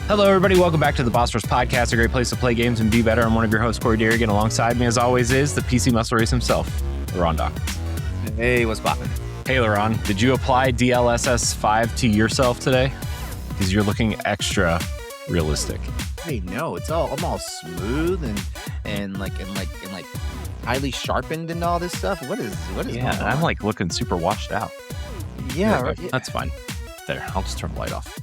Hello, everybody. Welcome back to the Boss Rush Podcast, a great place to play games and be better. I'm one of your hosts, Corey Dirrig, and alongside me, as always, is the PC muscle race himself, LeRon Dawkins. Hey, what's poppin'? Hey, LeRon. Did you apply DLSS 5 to yourself today? Because you're looking extra realistic. Hey, no, I'm all smooth and highly sharpened and all this stuff. What is Yeah, going on? I'm like looking super washed out. Yeah, Okay, right. Yeah. That's fine. There, I'll just turn the light off.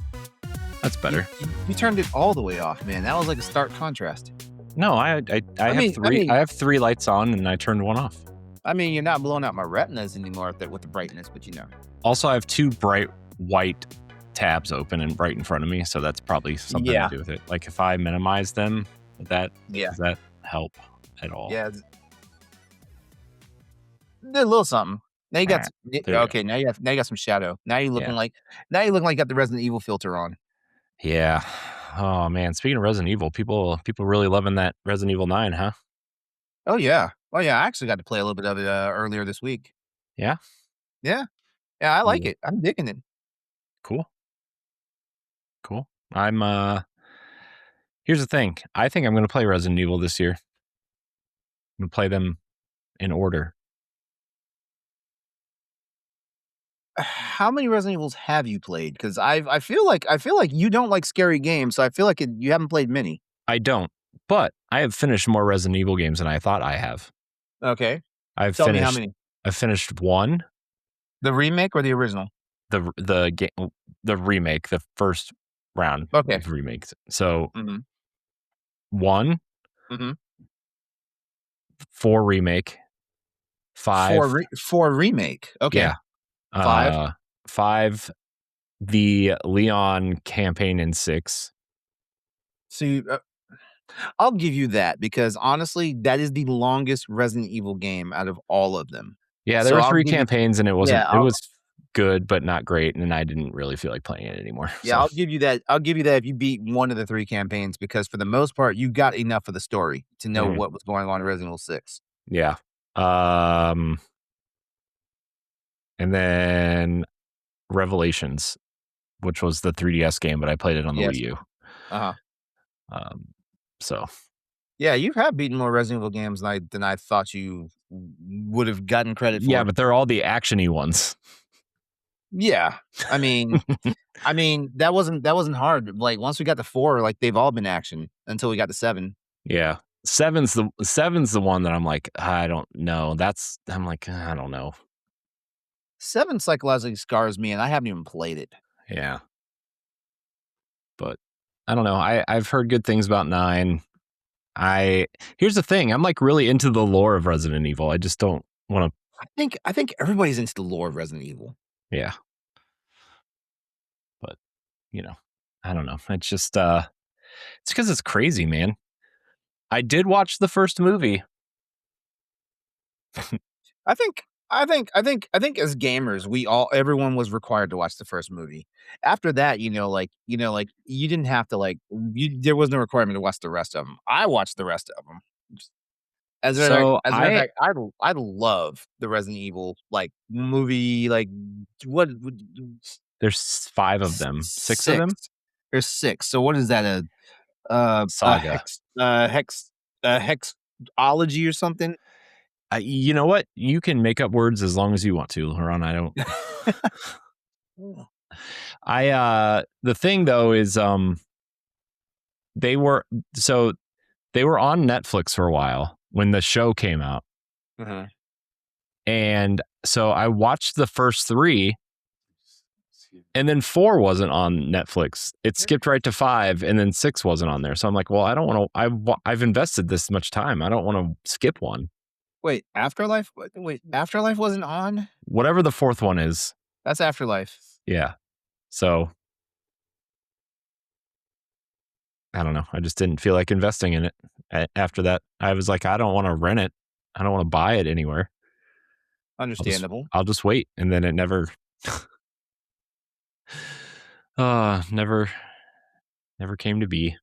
That's better. You turned it all the way off, man. That was like a stark contrast. No, I have three lights on and I turned one off. I mean, you're not blowing out my retinas anymore with the brightness, but Also, I have two bright white tabs open and right in front of me, so that's probably something to do with it. Like if I minimize them, does that help at all? Yeah. Did a little something. Now you got go. now you got some shadow. Now you're looking like you got the Resident Evil filter on. Yeah. Oh man. Speaking of Resident Evil, people really loving that Resident Evil 9, huh? Oh yeah. I actually got to play a little bit of it earlier this week. Yeah. Yeah. I like it. I'm digging it. Cool. I'm here's the thing. I think I'm gonna play Resident Evil this year. I'm gonna play them in order. How many Resident Evils have you played? Because I feel like you don't like scary games, so I feel like you haven't played many. I don't, but I have finished more Resident Evil games than I thought I have. Okay, Tell me how many. I've finished one. The remake or the original? The game, the remake, the first round of remakes. So 1, 4 remake, 5 4 remake. Okay, yeah. 5 the Leon campaign in 6. So I'll give you that because honestly, that is the longest Resident Evil game out of all of them. Yeah, there were 3 campaigns and it wasn't. It was good, but not great, and I didn't really feel like playing it anymore. Yeah, so. I'll give you that. If you beat one of the 3 campaigns, because for the most part, you got enough of the story to know what was going on in Resident Evil 6. Yeah. And then Revelations, which was the 3DS game, but I played it on the Wii U. So. Yeah, you have beaten more Resident Evil games than I thought you would have gotten credit for. Yeah, but they're all the action-y ones. Yeah, I mean, that wasn't hard. Like once we got to 4, like they've all been action until we got to 7. Yeah, 7's the one that I'm like, I don't know. I'm like, I don't know. 7 psychologically scars me, and I haven't even played it. Yeah, but I don't know. I've heard good things about 9. Here's the thing. I'm like really into the lore of Resident Evil. I just don't want to. I think everybody's into the lore of Resident Evil. Yeah, but I don't know. It's just it's because it's crazy, man. I did watch the first movie. I think as gamers, everyone was required to watch the first movie. After that, you didn't have to there was no requirement to watch the rest of them. I watched the rest of them. As a matter of fact, I love the Resident Evil movie. What? There's 5 of them. 6 of them. There's 6. So what is that? Saga. Hexology or something. You know what? You can make up words as long as you want to, LeRon. I don't. The thing though is, they were on Netflix for a while when the show came out, and so I watched the first 3, and then 4 wasn't on Netflix. It skipped right to 5, and then 6 wasn't on there. So I'm like, well, I don't want to. I've invested this much time. I don't want to skip one. Wait, Afterlife? Afterlife wasn't on? Whatever the 4th one is. That's Afterlife. Yeah. So I don't know. I just didn't feel like investing in it. After that, I was like, I don't want to rent it. I don't want to buy it anywhere. I'll just Understandable. I'll just wait. And then it never never came to be.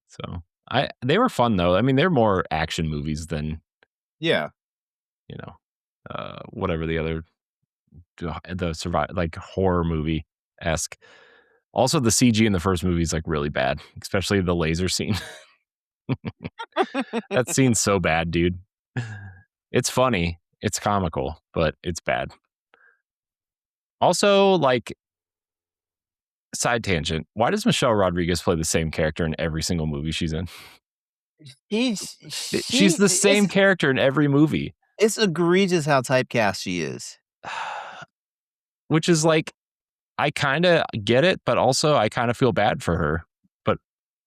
So they were fun though. I mean, they're more action movies than, Yeah. you know, whatever the other the survive like horror movie esque. Also, the CG in the first movie is like really bad, especially the laser scene. That scene's so bad, dude. It's funny, it's comical, but it's bad. Also, like, side tangent, why does Michelle Rodriguez play the same character in every single movie she's in? She's the same character in every movie. It's egregious how typecast she is. Which is like, I kinda get it, but also I kinda feel bad for her. But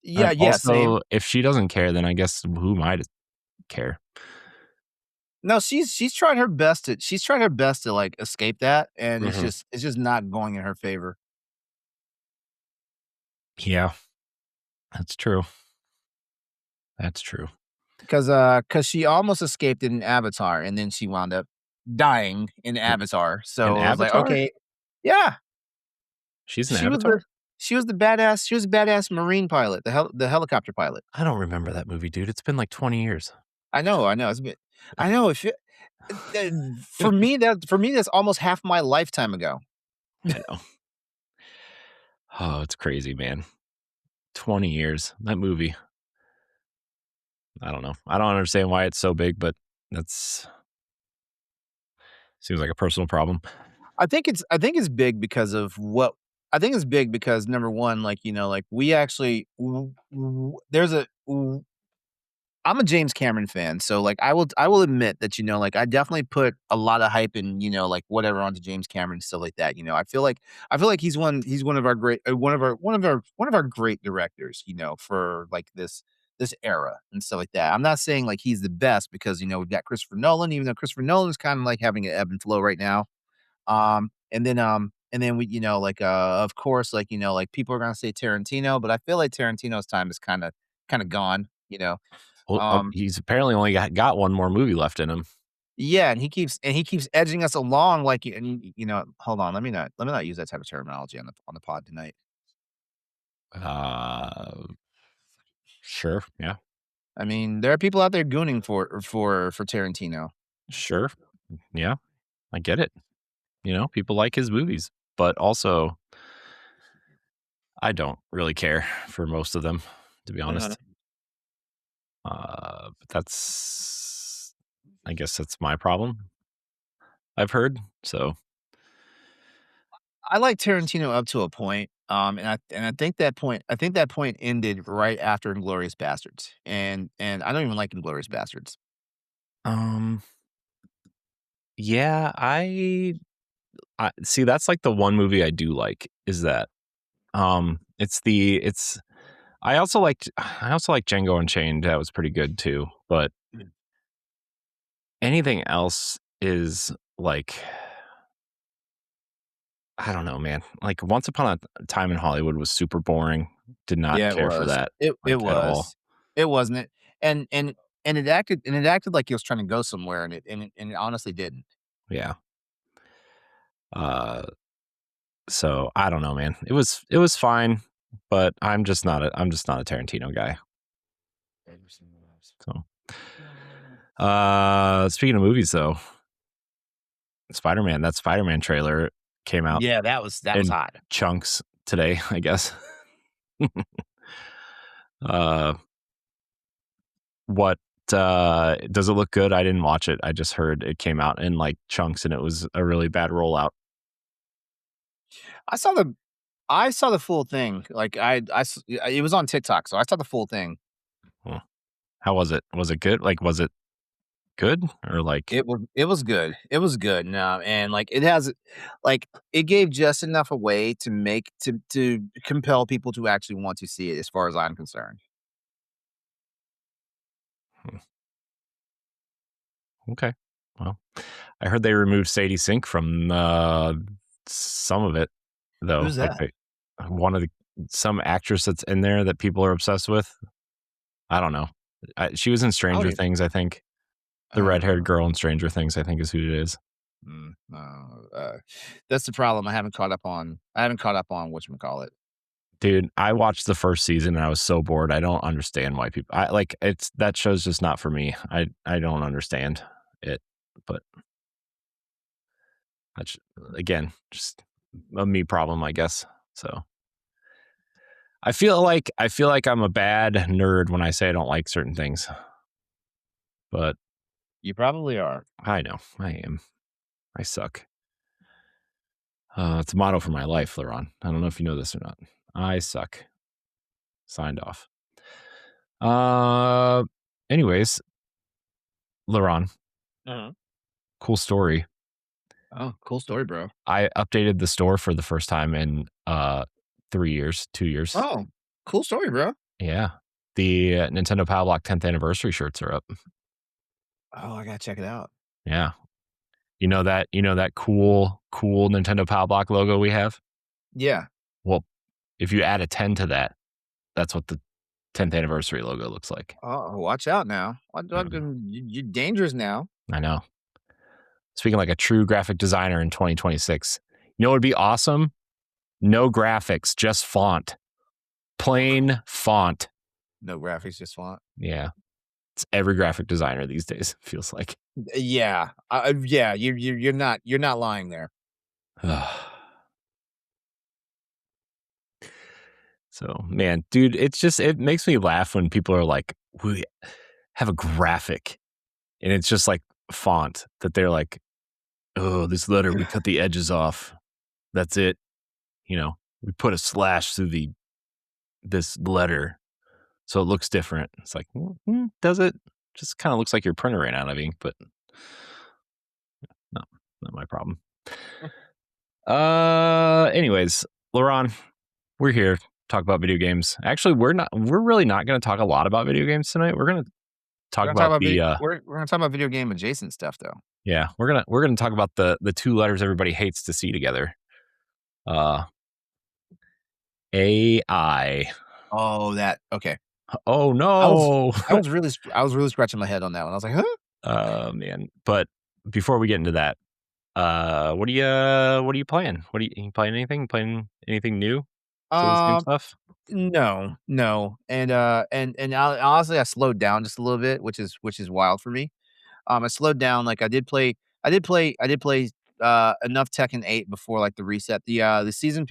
Yeah, same. also, if she doesn't care, then I guess who am I to care? No, she's tried her best to, like, escape that, and Mhm. it's just not going in her favor. Yeah, that's true. That's true. Cause she almost escaped in Avatar, and then she wound up dying in Avatar, An so I was like, Avatar? "Okay." Yeah, She's an she was Avatar? she was a badass Marine pilot, the helicopter pilot. I don't remember that movie, dude. It's been like 20 years. I know, it's a bit I know, if it for me, that's almost half my lifetime ago. I know. Oh, it's crazy, man. 20 years. That movie. I don't know. I don't understand why it's so big, but that's seems like a personal problem. I think it's big because of what I think it's big because number 1, like, like, we actually w w there's a w I'm a James Cameron fan, so, like, I will admit that, like, I definitely put a lot of hype and, like, whatever onto James Cameron and stuff like that, I feel like he's one of our great one of our great directors, for, like, this era and stuff like that. I'm not saying, like, he's the best because, we've got Christopher Nolan, even though Christopher Nolan is kinda, like, having an ebb and flow right now. And then we, like, of course, like, like, people are gonna say Tarantino, but I feel like Tarantino's time is kinda gone. Well, Um, he's apparently only got one more movie left in him. yeah, and he keeps edging us along, like, and hold on, let me not use that type of terminology on the pod tonight. Uh, sure. Yeah. I mean, there are people out there gooning for Tarantino. Sure. Yeah. I get it. People like his movies, but also I don't really care for most of them, to be Uh, honest. But I guess that's my problem. I've heard. So, I like Tarantino up to a point, and I think that point ended right after Inglourious Bastards, and I don't even like Inglourious Bastards. um, yeah, I see. That's like the one movie I do like. Is that it's I also like Django Unchained. That was pretty good too. But anything else is like I don't know, man. Like Once Upon a Time in Hollywood was super boring. Did not Yeah, it care for was. that It like at all. was. It wasn't it, and and and it acted like it was trying to go somewhere, and it honestly didn't. Yeah. Uh, so I don't know, man. It was fine, but I'm just not a Tarantino guy. So, speaking of movies though, that Spider-Man trailer came out Yeah, that was in hot. chunks today, I guess. Uh, what does it look good? I didn't watch it. I just heard it came out in like chunks and it was a really bad rollout. I saw the I saw the full thing. Like, it was on TikTok, so I saw the full thing. Huh. How was it? Was it good? Like, was it good or like, It was good. It was good. No, and, like, it has like, it gave just enough away to make to compel people to actually want to see it as far as I'm concerned. hmm, okay. Well, I heard they removed Sadie Sink from some of it though. Who's Like that? one of the some actress that's in there that people are obsessed with. I don't know. She was in Stranger Things, I think. The red-haired girl in Stranger Things, I think, is who it is. That's the problem. I haven't caught up on whatchamacallit. Dude, I watched the first season and I was so bored. I don't understand why people it's that show's just not for me. I don't understand it, but that's again just a me problem, I guess. So I feel like I'm a bad nerd when I say I don't like certain things. But You probably are. I know. I am. I suck. It's a motto for my life, LeRon. I don't know if you know this or not. I suck. Signed off. Anyways, LeRon, cool story. Oh, cool story, bro. I updated the store for the first time in 2 years. Oh, cool story, bro. Yeah. The Nintendo Power Block 10th anniversary shirts are up. Oh, I gotta check it out. Yeah. You know that cool Nintendo Power Block logo we have? Yeah. Well, if you add a 10 to that, that's what the 10th anniversary logo looks like. Oh, watch out now. You're dangerous now. I know. Speaking like a true graphic designer in 2026. You know what would be awesome? No graphics, just font. Plain font. No graphics, just font. Yeah. It's every graphic designer these days, feels like. Yeah. Yeah, you're not lying there. So, man, dude, it makes me laugh when people are like, we have a graphic and it's just like font that they're like, oh, this letter, we cut the edges off. That's it. You know, we put a slash through this letter so it looks different. It's like, does it? Just kind of looks like your printer ran out of ink, but no, not my problem. Anyways, LeRon, we're here to talk about video games. Actually, we're really not going to talk a lot about video games tonight. We're going to talk about we're gonna talk about video game adjacent stuff though. Yeah, we're gonna talk about the two letters everybody hates to see together. AI. Oh, that okay. Oh no. I was really scratching my head on that one. I was like, huh? Man. But before we get into that, what are you playing? You playing anything? Playing anything new? Still the same stuff? No. And honestly, I slowed down just a little bit, which is wild for me. I slowed down. Like I did play enough Tekken 8 before like the reset. The season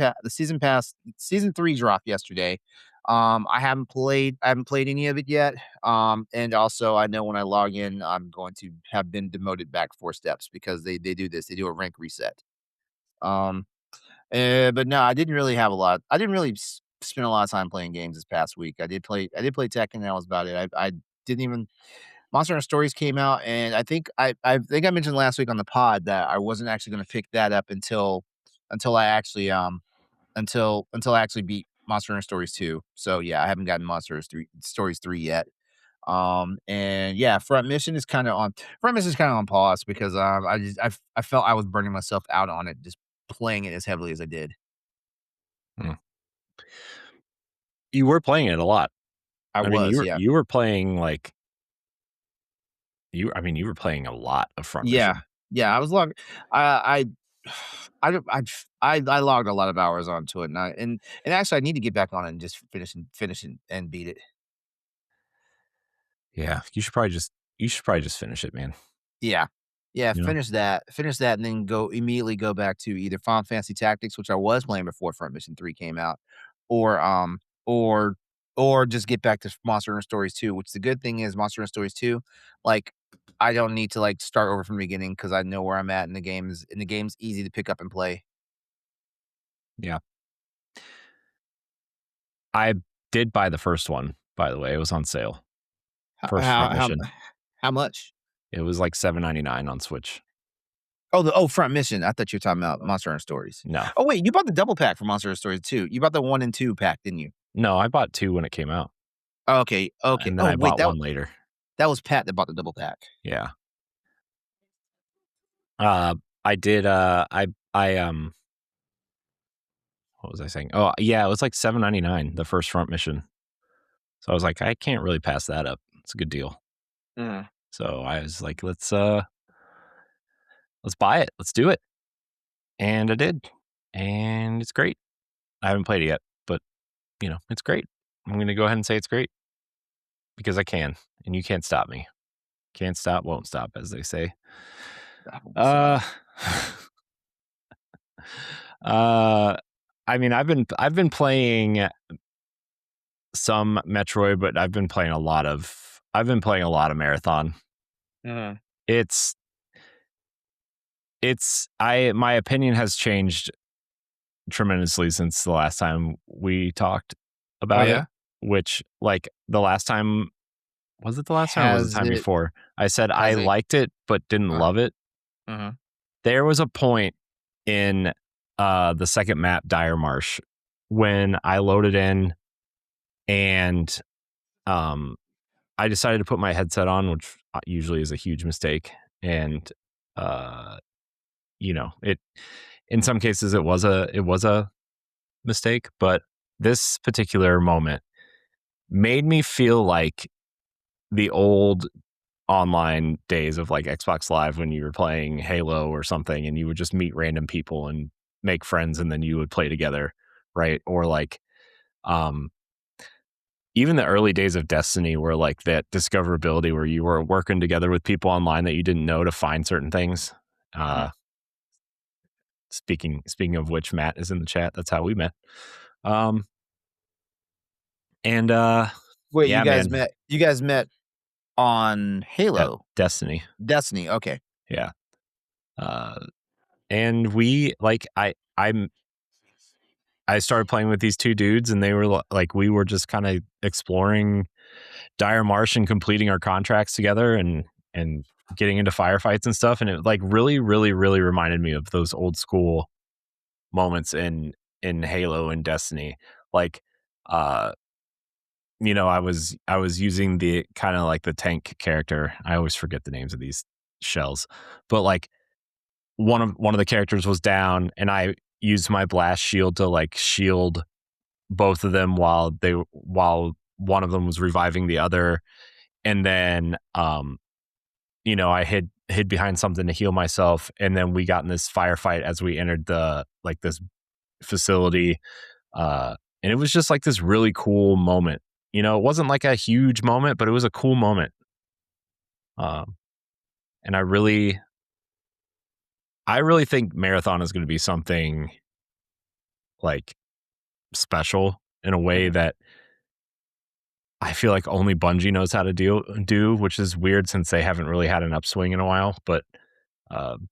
pass season 3 dropped yesterday. I haven't played any of it yet. And also I know when I log in, I'm going to have been demoted back 4 steps because they do this. They do a rank reset. Um, but no, I didn't really have a lot. I didn't really spend a lot of time playing games this past week. I did play Tekken, and that was about it. I didn't even Monster Hunter Stories came out, and I think I mentioned last week on the pod that I wasn't actually going to pick that up until I actually until I actually beat Monster Hunter Stories 2. So yeah, I haven't gotten Monster Hunter Stories 3 yet. And yeah, front mission is kind of on pause because I felt I was burning myself out on it just playing it as heavily as I did. Hmm. You were playing it a lot. I mean, you were playing like you were playing a lot of front mission. Yeah, I was logged. I I don't- I logged a lot of hours onto it, and actually I need to get back on it and just finish and beat it. Yeah, you should probably just finish it, man. Yeah. Yeah, You know? finish that, and then immediately go back to either Final Fantasy Tactics, which I was playing before Front Mission 3 came out, or, or just get back to Monster Hunter Stories 2, which the good thing is Monster Hunter Stories 2, like, I don't need to, like, start over from the beginning because I know where I'm at in the games, and the game's easy to pick up and play. Yeah. I did buy the first one, by the way. It was on sale. First front mission. How much? It was like $7.99 on Switch. Front Mission. I thought you were talking about Monster Hunter Stories. No. Oh, wait, you bought the double pack for Monster Hunter Stories 2. You bought the 1 and 2 pack, didn't you? No, I bought 2 when it came out. Okay. And then I bought one later. That was Pat that bought the double pack. Yeah. I did what was I saying? Oh yeah, it was like $7.99 the first front mission. So I was like, I can't really pass that up. It's a good deal. Mhm. So I was like, let's buy it. Let's do it. And I did. And it's great. I haven't played it yet, but it's great. I'm going to go ahead and say it's great because I can, and you can't stop me. Can't stop, won't stop, as they say. Uh, I mean, I've been playing some Metroid, but I've been playing a lot of Marathon. Mhm. It's my opinion has changed tremendously since the last time we talked Oh, about it, yeah? which like the last time was it the last time or was it the Has time it before? I said I has it liked it but didn't uh, love it. mhm. There was a point in the second map, Dire Marsh, when I loaded in and um I decided to put my headset on, which usually is a huge mistake. And uh it in some cases it was a mistake, but this particular moment made me feel like the old online days of like Xbox Live when you were playing Halo or something and you would just meet random people and make friends and then you would play together, right? Or like um even the early days of Destiny where like that discoverability where you were working together with people online that you didn't know to find certain things. Mhm. Uh speaking of which, Matt is in the chat. That's how we met. Um and Wait, yeah, man. you guys met on Halo? Destiny. Destiny, okay. Yeah. Uh and we like I started playing with these two dudes and they were like we were just kind of exploring Dire Marsh and completing our contracts together and getting into firefights and stuff, and it like really really really reminded me of those old school moments in Halo and Destiny. Like uh I was using the kind of like the tank character. I always forget the names of these shells. But like one of the characters was down and I used my blast shield to like shield both of them while one of them was reviving the other. And then I hid behind something to heal myself, and then we got in this firefight as we entered the like this facility. And it was just like this really cool moment. It wasn't like a huge moment, but it was a cool moment. Um, and I really think Marathon is going to be something like special in a way Mhm. that I feel like only Bungie knows how to do, which is weird since they haven't really had an upswing in a while. But um,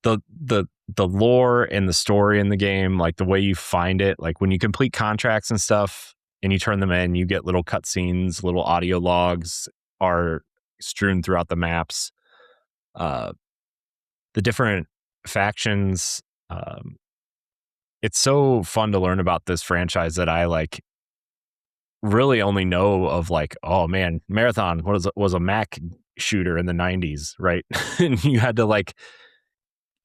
the lore and the story in the game, like the way you find it, like when you complete contracts and stuff and you turn them in, you get little cutscenes, little audio logs are strewn throughout the maps. Uh, the different factions. It's so fun to learn about this franchise that I like really only know of like, oh man, Marathon was a Mac shooter in the 90s, right? And you had to like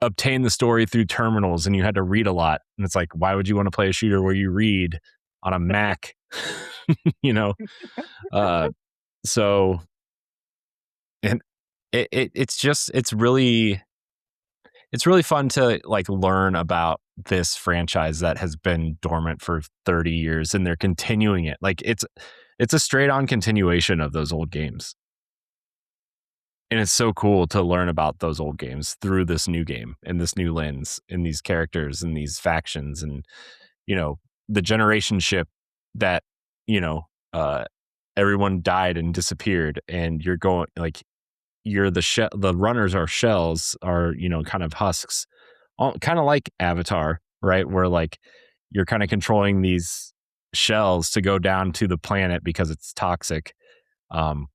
obtain the story through terminals and you had to read a lot. And it's like, why would you want to play a shooter where you read on a Mac? you know? Uh so and it's really fun to like learn about this franchise that has been dormant for 30 years and they're continuing it. Like it's a straight on continuation of those old games. And it's so cool to learn about those old games through this new game and this new lens and these characters and these factions and you know the generation ship that you know uh everyone died and disappeared and you're going like you're the runners are shells are kind of husks, kind of like Avatar, right, where like you're kind of controlling these shells to go down to the planet because it's toxic, um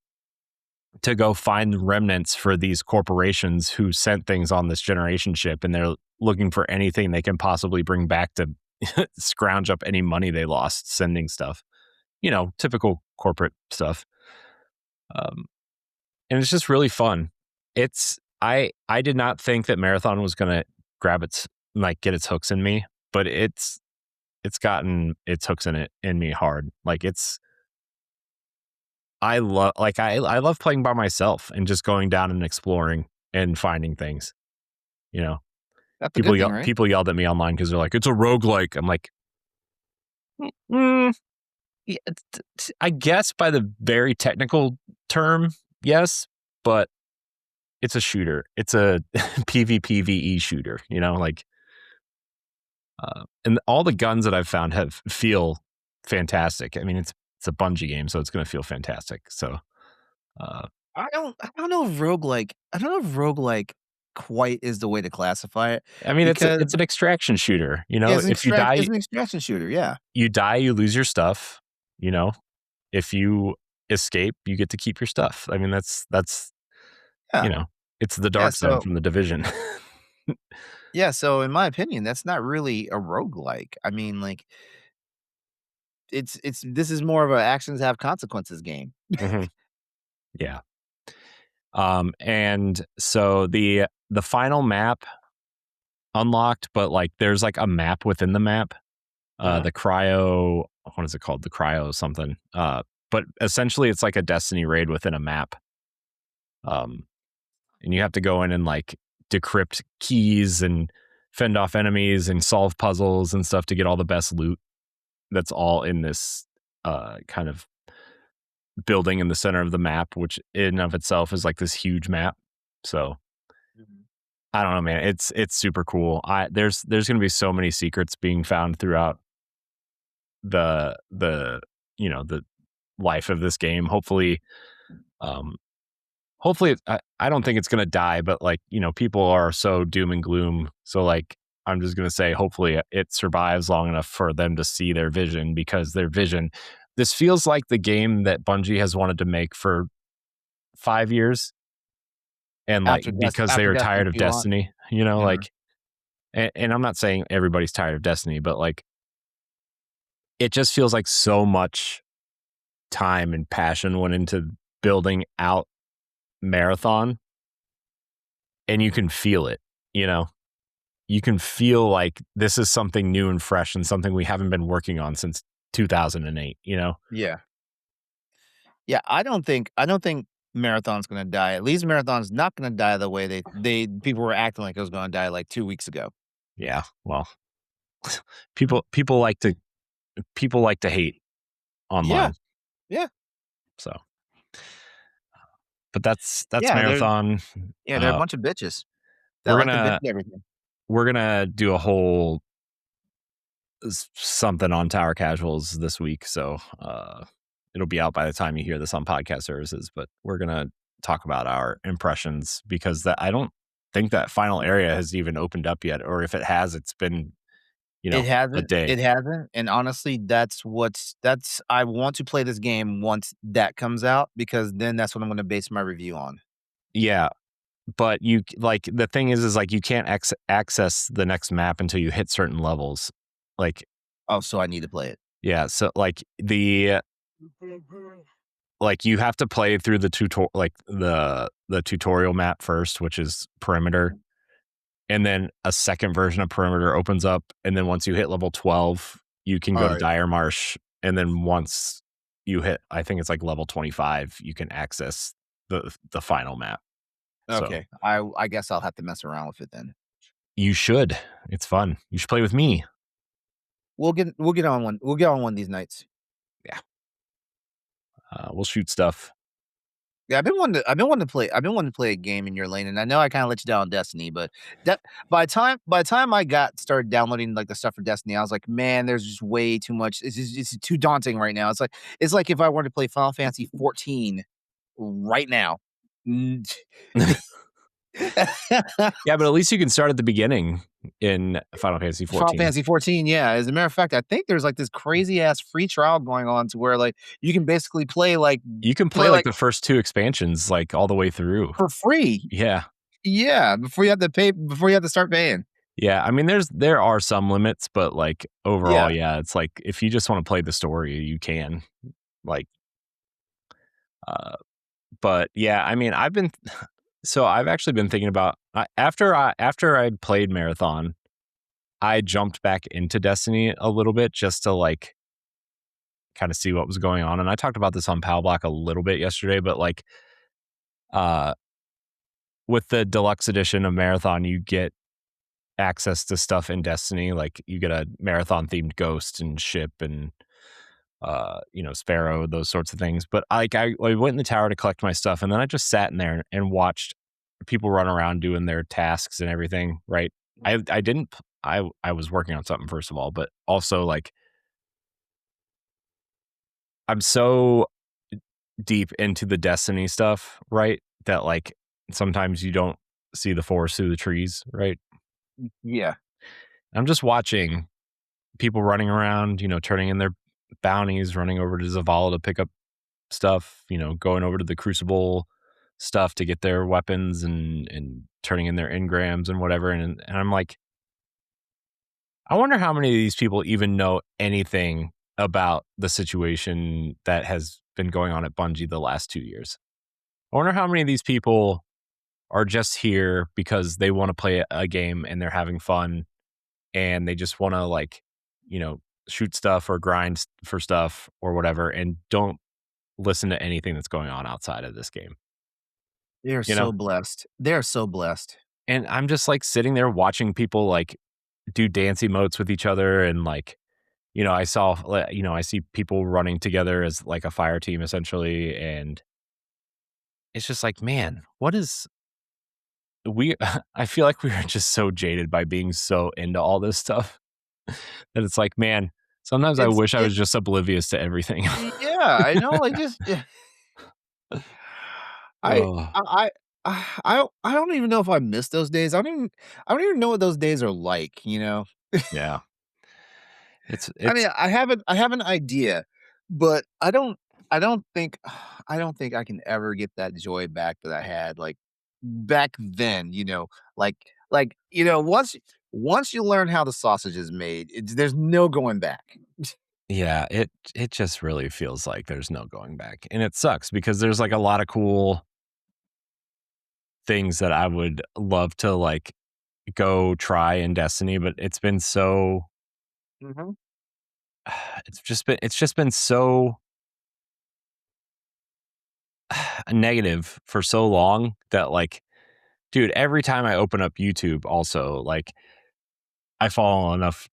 to go find remnants for these corporations who sent things on this generation ship and they're looking for anything they can possibly bring back to scrounge up any money they lost sending stuff, typical corporate stuff. um and it's just really fun. I did not think that Marathon was going to grab its like get its hooks in me, but gotten its hooks in me hard. Like I love playing by myself and just going down and exploring and finding things. You know, That's a good thing, right? people yelled at me online because they're like, "It's a roguelike." I'm like, mm, yeah, I guess by the very technical term, yes, but it's a shooter. It's a PvPvE shooter. You know, like, and all the guns that I've found feel fantastic. I mean, it's a Bungie game, so it's going to feel fantastic. So, uh, I don't know if roguelike quite is the way to classify it I mean, because it's an extraction shooter. You yeah, know, if you die, it's an extraction shooter, yeah. you lose your stuff. You know, if you escape, you get to keep your stuff. I mean, that's Yeah. you know, it's the Yeah, dark zone from the Division. so in my opinion, that's not really a roguelike. I mean, like, it's this is more of a actions have consequences game. Mhm. Yeah. And so the final map unlocked, but like there's like a map within the map. Uh-huh. The cryo, what is it called? The cryo something. But essentially it's like a Destiny raid within a map. Um, and you have to go in and like decrypt keys and fend off enemies and solve puzzles and stuff to get all the best loot. That's all in this kind of building in the center of the map, which in and of itself is like this huge map. So Mhm. I don't know, man. It's super cool. There's gonna be so many secrets being found throughout the the life of this game. Um, hopefully I don't think it's gonna die, but like people are so doom and gloom. So like I'm just gonna say hopefully it survives long enough for them to see their vision because their vision. This feels like the game that Bungie has wanted to make for 5 years, and like because they After were tired Destiny of 2 launched. Destiny, Yeah. like. And I'm not saying everybody's tired of Destiny, but like it just feels like so much time and passion went into building out Marathon, and you can feel it, you know. You can feel like this is something new and fresh and something we haven't been working on since 2008, you know. Yeah. Yeah, I don't think Marathon's gonna die. At least Marathon's not gonna die the way they people were acting like it was gonna die like 2 weeks ago. Yeah, well, people like to hate Yeah, online. yeah, So, but that's yeah, Marathon. they're a Uh bunch of bitches that we're like to bitch gonna at everything. do a whole something on Tower Casuals this week, so it'll be out by the time you hear this on podcast services. But we're gonna talk about our impressions because I don't think that final area has even opened up yet, or if it has, it's been a day. It hasn't, and honestly, that's I want to play this game once that comes out because then that's what I'm gonna base my review on. Yeah, but like the thing is like you can't access the next map until you hit certain levels. Like Oh, so I need to play it. yeah, so like you have to play through the tutorial, like the tutorial map first, which is perimeter, and then a second version of perimeter opens up, and then once you hit level 12 you can go to Alright, dire marsh, and then once you hit, I think it's like level 25, you can access the final map. So okay. I guess I'll have to mess around with it then. you should, it's fun, you should play with me. We'll get on one of these nights. Yeah, we'll shoot stuff. Yeah, I've been wanting to play a game in your lane, and I know I kinda let you down on Destiny, but that by the time I got started downloading, like, the stuff for Destiny, I was like, "Man, there's just way too much. It's too daunting right now." It's like if I wanted to play Final Fantasy 14 right now. Mm. Yeah, but at least you can start at the beginning in Final Fantasy Final 14. Fantasy 14, yeah. As a matter of fact, I think there's, like, this crazy ass free trial going on to where, like, you can basically You can play like the first two expansions like all the way through. for free. Yeah. Yeah, before you have to start paying. Yeah, I mean there are some limits, but like overall, Yeah. yeah, it's like if you just want to play the story, you can. Like uh but yeah, I mean I've actually been thinking about after I played Marathon, I jumped back into Destiny a little bit just to like kind of see what was going on. And I talked about this on Pal Block a little bit yesterday, but like uh with the deluxe edition of Marathon, you get access to stuff in Destiny. Like you get a Marathon themed ghost and ship and Sparrow, those sorts of things. But I went in the tower to collect my stuff, and then I just sat in there and watched people run around doing their tasks and everything. Right. I didn't. I was working on something first of all, but also like I'm so deep into the Destiny stuff, right? That like sometimes you don't see the forest through the trees, right? Yeah. I'm just watching people running around, turning in their bounties, running over to Zavala to pick up stuff, going over to the Crucible stuff to get their weapons and turning in their engrams and whatever. And I'm like, I wonder how many of these people even know anything about the situation that has been going on at Bungie the last 2 years. I wonder how many of these people are just here because they want to play a game and they're having fun and they just want to like, shoot stuff or grind for stuff or whatever and don't listen to anything that's going on outside of this game, They're you know? so blessed. They're so blessed. And I'm just like sitting there watching people like do dance emotes with each other and like, I see people running together as like a fire team essentially. And it's just like, man, what is we, I feel like we are just so jaded by being so into all this stuff that it's like, man, sometimes I It's wish I it was just oblivious to everything. Yeah, I know, like, just yeah. I Oh, I don't even know if I miss those days. I don't even know what those days are like, you know? yeah. I It's mean, I have an idea, but I don't think I don't think I can ever get that joy back that I had, like, back then, once you learn how the sausage is made, there's no going back. Yeah, it just really feels like there's no going back. And it sucks because there's like a lot of cool things that I would love to like go try in Destiny, but it's been so Mhm. it's just been so negative for so long that like dude, every time I open up YouTube also like I follow enough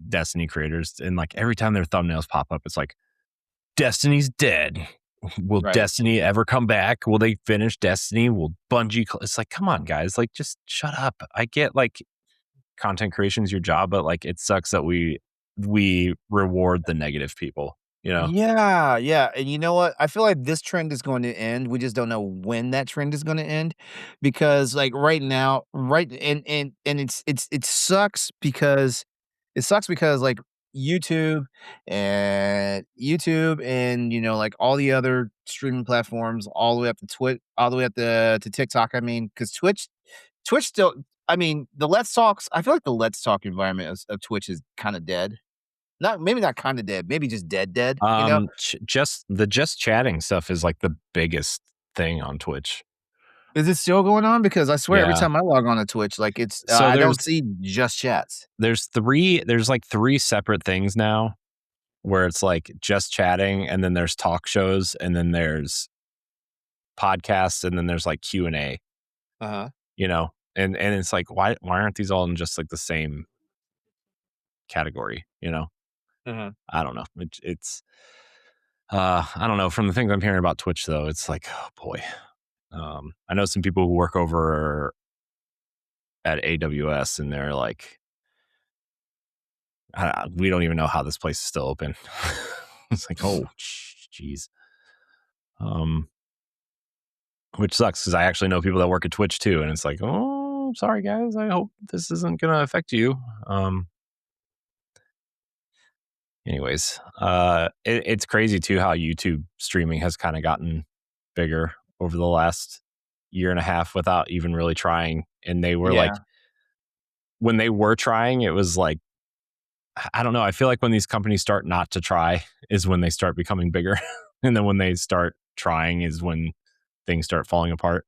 Destiny creators and like every time their thumbnails pop up it's like Destiny's dead. Will Right. Destiny ever come back? Will they finish Destiny? Will Bungie? It's like, come on, guys. Like, just shut up. I get like content creation is your job, but like, it sucks that we reward the negative people. You know? Yeah, yeah, and you know what? I feel like this trend is going to end. We just don't know when that trend is gonna end because, like, right now, right and it sucks because, like, YouTube and, like, all the other streaming platforms all the way up to all the way up to TikTok, I mean, because Twitch still I mean, the Let's Talks I feel like the Let's Talk environment of Twitch is kinda dead. Not maybe not kinda dead, maybe just dead, you know? Just chatting stuff is like the biggest thing on Twitch. Is it still going on? Because I swear every Yeah. time I log on to Twitch, like, So I don't see just chats. there's like three separate things now where it's like just chatting, and then there's talk shows, and then there's podcasts, and then there's like Q&A. Uh-huh, And it's like why aren't these all in just like the same category? uh-huh. I don't know. It's I don't know. From the things I'm hearing about Twitch though, it's like, oh boy. I know some people who work over at AWS and they're like, we don't even know how this place is still open. It's like, oh geez. um which sucks because I actually know people that work at Twitch too, and it's like, oh, sorry guys, I hope this isn't gonna affect you. Anyways, it's crazy too how YouTube streaming has kind of gotten bigger over the last year and a half without even really trying. And they were like, Yeah, when they were trying, it was like, I don't know. I feel like when these companies start not to try is when they start becoming bigger. And then when they start trying is when things start falling apart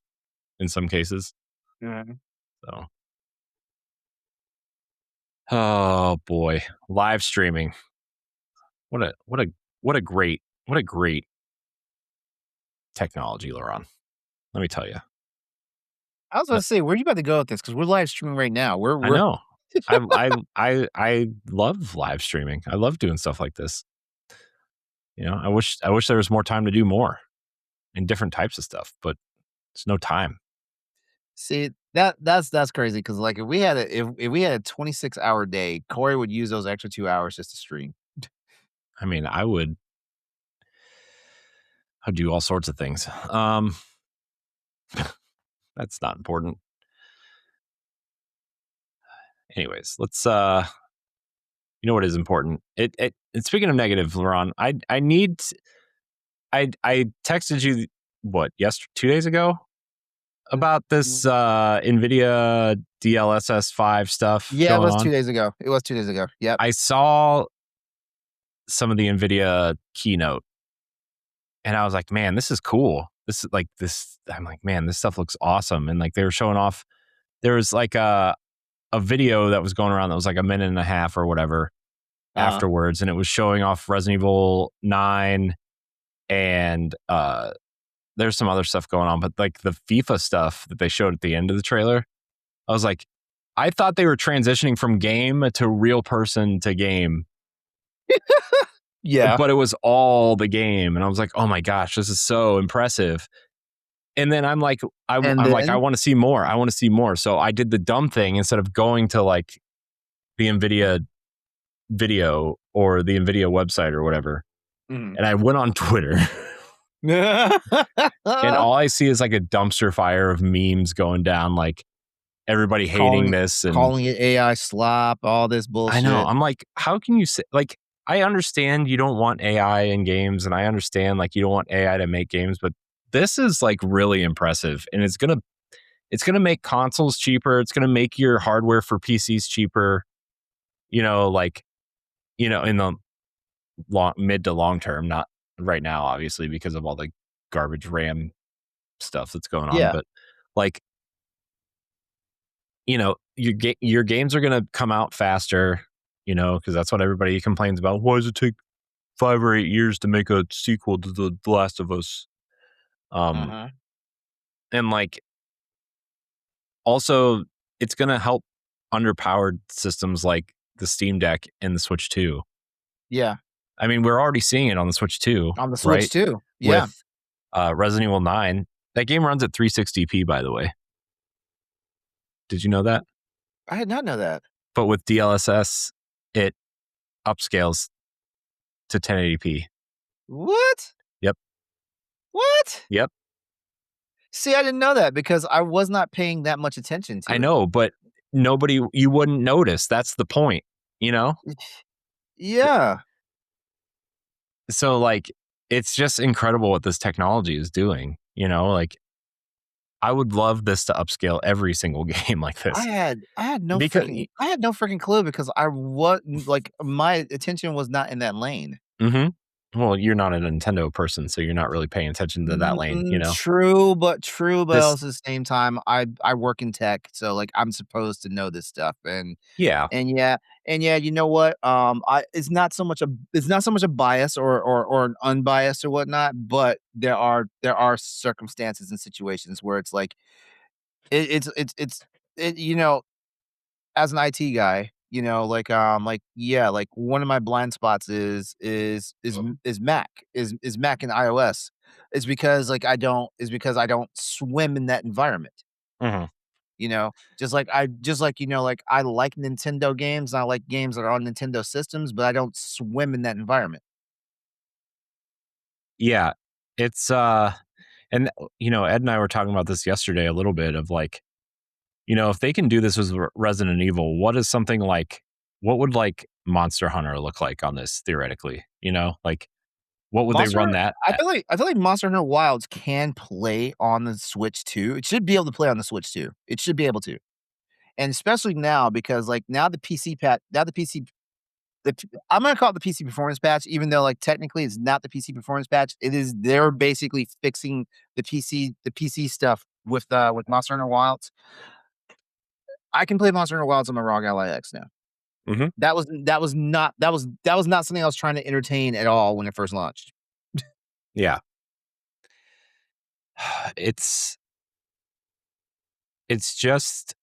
in some cases. yeah. So Oh boy, live streaming. What a great technology, LeRon. Let me tell you. I was about to say, where are you about to go with this? Because we're live streaming right now. I We're know. I love live streaming. I love doing stuff like this. I wish there was more time to do more and different types of stuff, but it's no time. See, that's crazy. Because like, if we had a 26-hour day, Corey would use those extra 2 hours just to stream. I mean, I'd do all sorts of things. That's not important. Anyways, let's you know what is important. And speaking of negative, LeRon, I texted you what, 2 days ago about this NVIDIA DLSS 5 stuff Yeah, it going was 2 on. days ago. It was 2 days ago. Yep. I saw some of the NVIDIA keynote and I was like, man, this is cool. This is like this. I'm like, man, this stuff looks awesome. And like they were showing off, there was like a video that was going around that was like a minute and a half or whatever afterwards. And it was showing off Resident Evil 9 and there's some other stuff going on, but like the FIFA stuff that they showed at the end of the trailer, I was like, I thought they were transitioning from game to real person to game, Yeah. but it was all the game. And I was like, oh my gosh, this is so impressive. And then I'm like, And I'm like, I then want to see more. I want to see more. So I did the dumb thing instead of going to like the NVIDIA video or the NVIDIA website or whatever. Mhm. And I went on Twitter and all I see is like a dumpster fire of memes going down, like everybody hating calling this. And calling it AI slop, all this I know, bullshit. I'm like, how can you say, like, I understand you don't want AI in games and I understand like you don't want AI to make games, but this is like really impressive and it's gonna make consoles cheaper. It's gonna make your hardware for PCs cheaper, like, in the mid to long term, not right now, obviously, because of all the garbage RAM stuff that's going on. Yeah. But like, your games are gonna come out faster, because that's what everybody complains about. Why does it take 5 or 8 years to make a sequel to The Last of Us? Um, Uh-huh. and like, also, it's gonna help underpowered systems like the Steam Deck and the Switch 2. Yeah. I mean, we're already seeing it on the Switch 2, On the Switch right? too. Yeah. With Resident Evil 9. That game runs at 360p, by the way. Did you know that? I did not know that. But with DLSS, it upscales to 1080p. What? Yep. What? Yep. See, I didn't know that because I was not paying that much attention I to it. know, but you wouldn't notice. That's the point, you know? Yeah. So, like, it's just incredible what this technology is doing, like, I would love this to upscale every single game like I this had I had no because freaking I had no freaking clue because I wasn't like my attention was not in that lane. mhm. Well, you're not a Nintendo person, so you're not really paying attention to that lane, True, but This also at the same time, I work in tech, so, like, I'm supposed to know this stuff, Yeah. and yeah, you know what? I it's not so much a bias or an unbiased or whatnot, but there are circumstances and situations where it's like it's as an IT guy, yeah, like one of my blind spots is Mac, is Mac and iOS. Is because I don't swim in that environment. Mhm. Like I like Nintendo games, and I like games that are on Nintendo systems, but I don't swim in that environment. Yeah. It's, and, Ed and I were talking about this yesterday a little bit of like, if they can do this with Resident Evil, what would like Monster Hunter look like on this theoretically? Like, what would they Monster run that at? I feel like Monster Hunter Wilds can play on the Switch too. It should be able to play on the Switch too. It should be able to. And especially now because, like, now the PC patch now the PC the p I'm gonna call it the PC performance patch, even though, like, technically it's not the PC performance patch. It is they're basically fixing the PC stuff with Monster Hunter Wilds. I can play Monster Hunter Wilds on the ROG Ally X now. Mhm. That was not something I was trying to entertain at all when it first launched. Yeah. It's it's just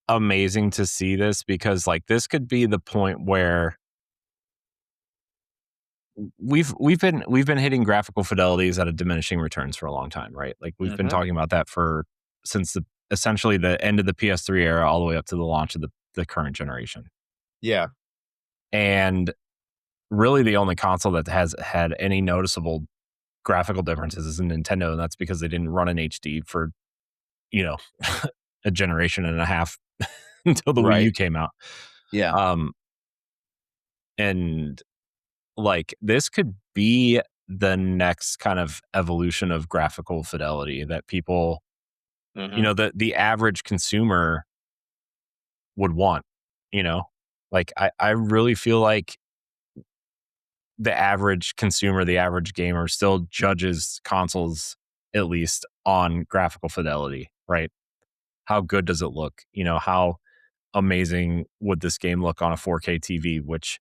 amazing to see this because, like, this could be the point where we've been hitting graphical fidelities at a diminishing returns for a long time, right? Like, we've been Mhm. talking about that for since essentially the end of the PS3 era all the way up to the launch of the current generation. Yeah. And really the only console that has had any noticeable graphical differences is Nintendo, and that's because they didn't run in HD for, you know, a generation and a half until the Wii Right. U came out. Yeah. Um, and like this could be the next kind of evolution of graphical fidelity that people, Mhm. the average consumer would want, you know? Like I really feel like the average consumer, the average gamer still judges consoles at least on graphical fidelity, right? How good does it look? How amazing would this game look on a 4K TV? Which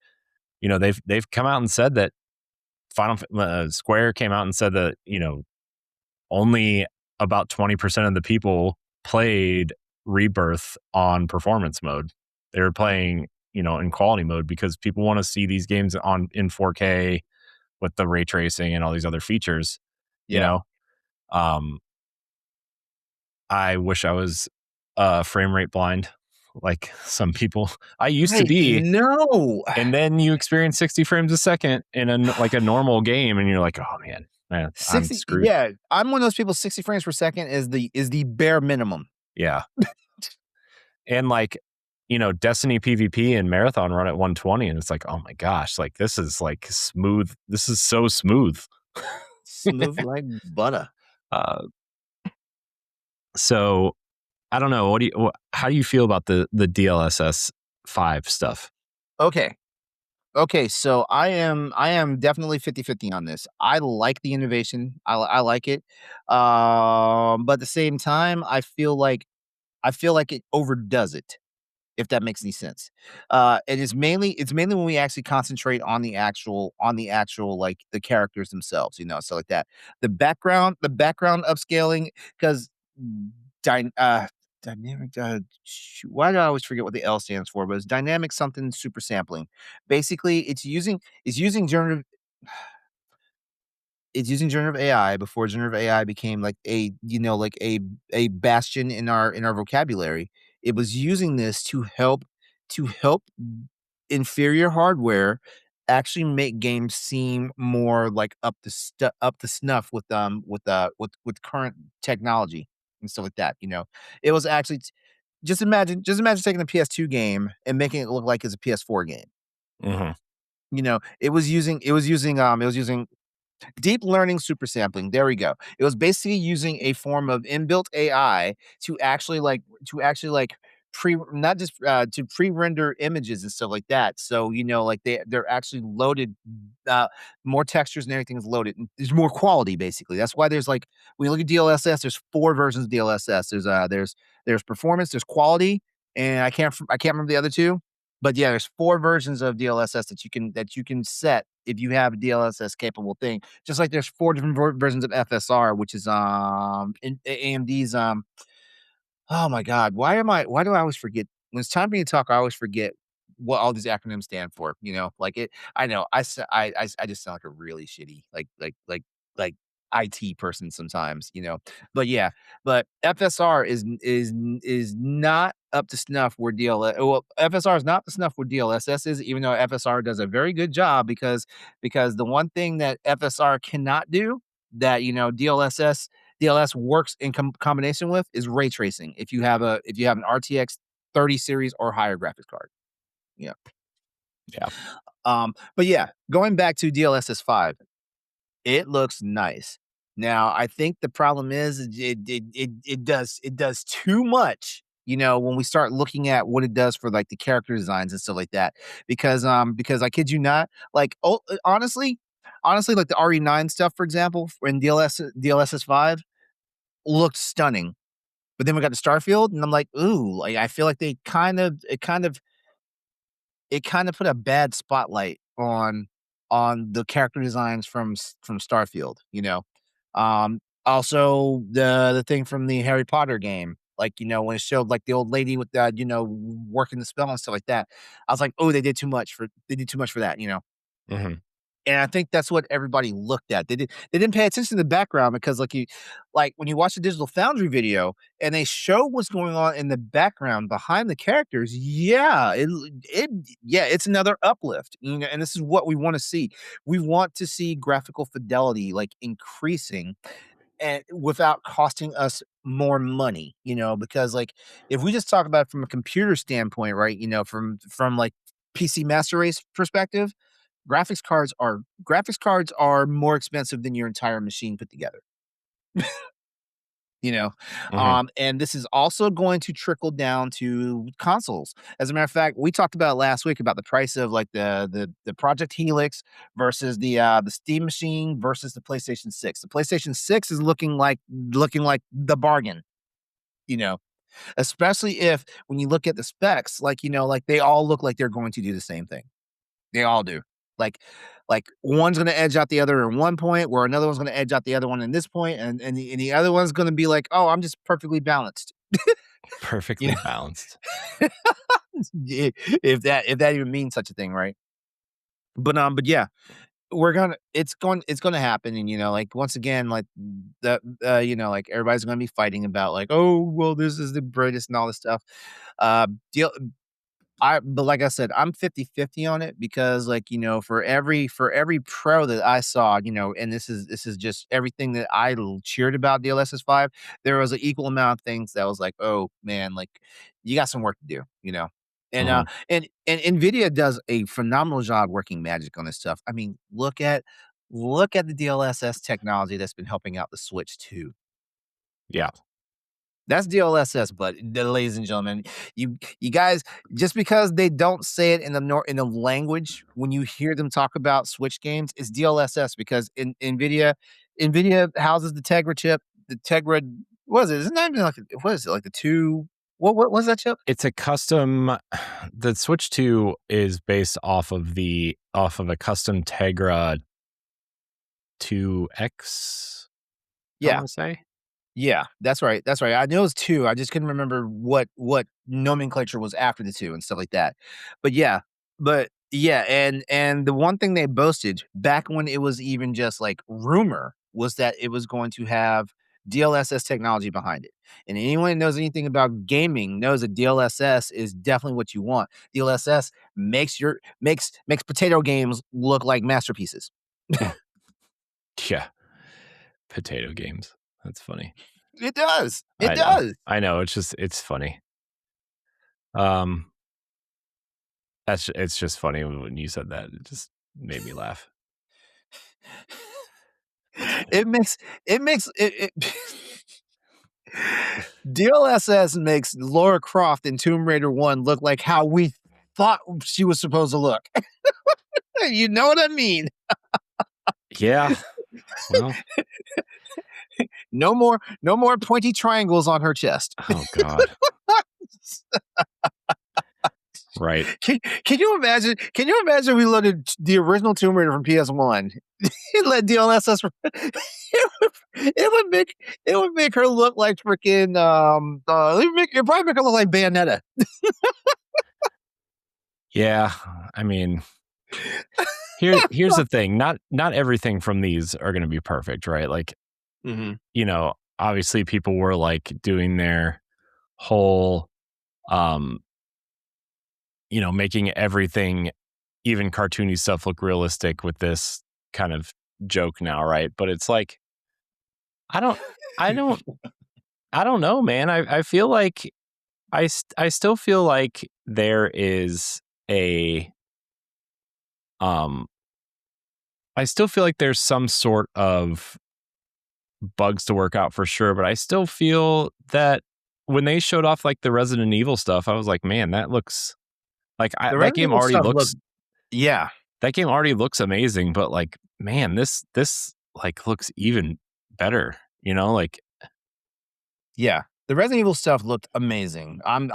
they've come out and said that Square came out and said that only about 20% of the people played Rebirth on performance mode. They were playing in quality mode because people want to see these games on in 4K with the ray tracing and all these other features. You Yeah. know, um, I wish I was frame rate blind like some people. I used to I be, know. and then you experience 60 frames a second in like a normal game, and you're like, oh man, I'm 60, screwed. yeah, I'm one of those people. 60 frames per second is the bare minimum. Yeah, and like Destiny PvP and Marathon run at 120, and it's like, oh my gosh, like this is like smooth. This is so smooth. Smooth like butter. uh, so I don't know. How do you feel about the DLSS 5 stuff? Okay. Okay, so I am definitely 50-50 on this. I like the innovation. I like it. But at the same time, I feel like it overdoes it, if that makes any sense. It's mainly when we actually concentrate on the actual like the characters themselves, so like that. The background upscaling, because dy- uh dynamic why do I always forget what the L stands for, but it's dynamic something super sampling. Basically, it's using generative it's using generative AI before generative AI became like a bastion in our vocabulary. It was using this to help inferior hardware actually make games seem more like up to snuff with current technology and stuff like that. It was actually just imagine taking a PS2 game and making it look like it's a PS4 game. Hmm. It was using deep learning super sampling. There we go. It was basically using a form of inbuilt AI to actually not just to pre-render images and stuff like that. So like they're actually loaded, uh, more textures and everything is loaded. And there's more quality basically. That's why there's like when you look at DLSS, there's four versions of DLSS. There's performance, there's quality, and I can't remember the other two. But yeah, there's four versions of DLSS that you can set if you have a DLSS capable thing. Just like there's four different versions of FSR, which is AMD's oh my god, why do I always forget when it's time for me to talk, I always forget what all these acronyms stand for, like it I know I just sound like a really shitty like IT person sometimes, but yeah, but FSR is not up to snuff where FSR is not up to snuff where DLSS is, even though FSR does a very good job because the one thing that FSR cannot do that DLS works in combination with is ray tracing. If you have an RTX 30 series or higher graphics card. Yeah. Yeah. But yeah, going back to DLSS 5, it looks nice. Now, I think the problem is it does too much, when we start looking at what it does for like the character designs and stuff like that. Because I kid you not, like honestly, like the RE9 stuff, for example, in DLSS 5 looked stunning. But then we got to Starfield, and I'm like, ooh, like I feel like they kind of it kind of put a bad spotlight on the character designs from Starfield, you know? Also the thing from the Harry Potter game, like, you know, when it showed like the old lady with the, you know, working the spell and stuff like that. I was like, "Oh, they did too much for that," you know? Mhm. And I think that's what everybody looked at. They didn't pay attention to the background because like when you watch the Digital Foundry video and they show what's going on in the background behind the characters, yeah, it's another uplift. You know, and this is what we want to see. We want to see graphical fidelity like increasing and without costing us more money, you know, because like if we just talk about it from a computer standpoint, right, you know, from like PC master race perspective, graphics cards are more expensive than your entire machine put together, you know? Mhm. And this is also going to trickle down to consoles. As a matter of fact, we talked about last week about the price of like the Project Helix versus the Steam machine versus the PlayStation 6. The PlayStation 6 is looking like the bargain, you know, especially if when you look at the specs, like, you know, like they all look like they're going to do the same thing. They all do. Like like one's gonna edge out the other in one point, where another one's gonna edge out the other one in this point, and the other one's gonna be like, "Oh, I'm just perfectly balanced." You Perfectly balanced. know? If that even means such a thing, right? But yeah, it's gonna happen, and, you know, like, once again, like, you know, like, everybody's gonna be fighting about, like, "Oh, well, this is the greatest," and all this stuff. Deal but like I said, I'm 50-50 on it because like, you know, for every pro that I saw, you know, and this is just everything that cheered about DLSS 5, there was an equal amount of things that was like, "Oh, man, like you got some work to do," you know? And Mhm. and NVIDIA does a phenomenal job working magic on this stuff. I mean, look at the DLSS technology that's been helping out the Switch too. Yeah. That's DLSS, but ladies and gentlemen, you guys, just because they don't say it in the language, when you hear them talk about Switch games, it's DLSS because in NVIDIA houses the Tegra chip. The Tegra, what is it? Isn't that even like what is it like the two? What was that chip? It's a custom the Switch 2 is based off of a custom Tegra 2X, I Yeah, wanna say. yeah, that's right. That's right. I knew it was 2. I just couldn't remember what nomenclature was after the 2 and stuff like that. But yeah, and the one thing they boasted back when it was even just like rumor was that it was going to have DLSS technology behind it. And anyone who knows anything about gaming knows that DLSS is definitely what you want. DLSS makes potato games look like masterpieces. Yeah. Potato games. That's funny. It does. It I know. does. I know. It's funny. Um, it's just funny when you said that. It just made me laugh. That's funny. It DLSS makes Laura Croft in Tomb Raider 1 look like how we thought she was supposed to look. You know what I mean? Yeah. Well, No more pointy triangles on her chest. oh god. Right. Can you imagine we loaded the original Tomb Raider from PS1 and let DLSS it would make her look like freaking it probably make her look like Bayonetta. Yeah. I mean, here's the thing. Not everything from these are gonna be perfect, right? Like, Mhm. you know, obviously people were like doing their whole um, you know, making everything, even cartoony stuff, look realistic with this kind of joke now, right? But it's like, I don't, I don't, I don't know, man. I feel like I still feel like there is a, um, I still feel like there's some sort of bugs to work out for sure. But I still feel that when they showed off like the Resident Evil stuff, I was like, man, that looks like The that Resident game Evil already stuff looked looks yeah. amazing, but like, man, this like looks even better, you know, like Yeah. The Resident Evil stuff looked amazing. I'm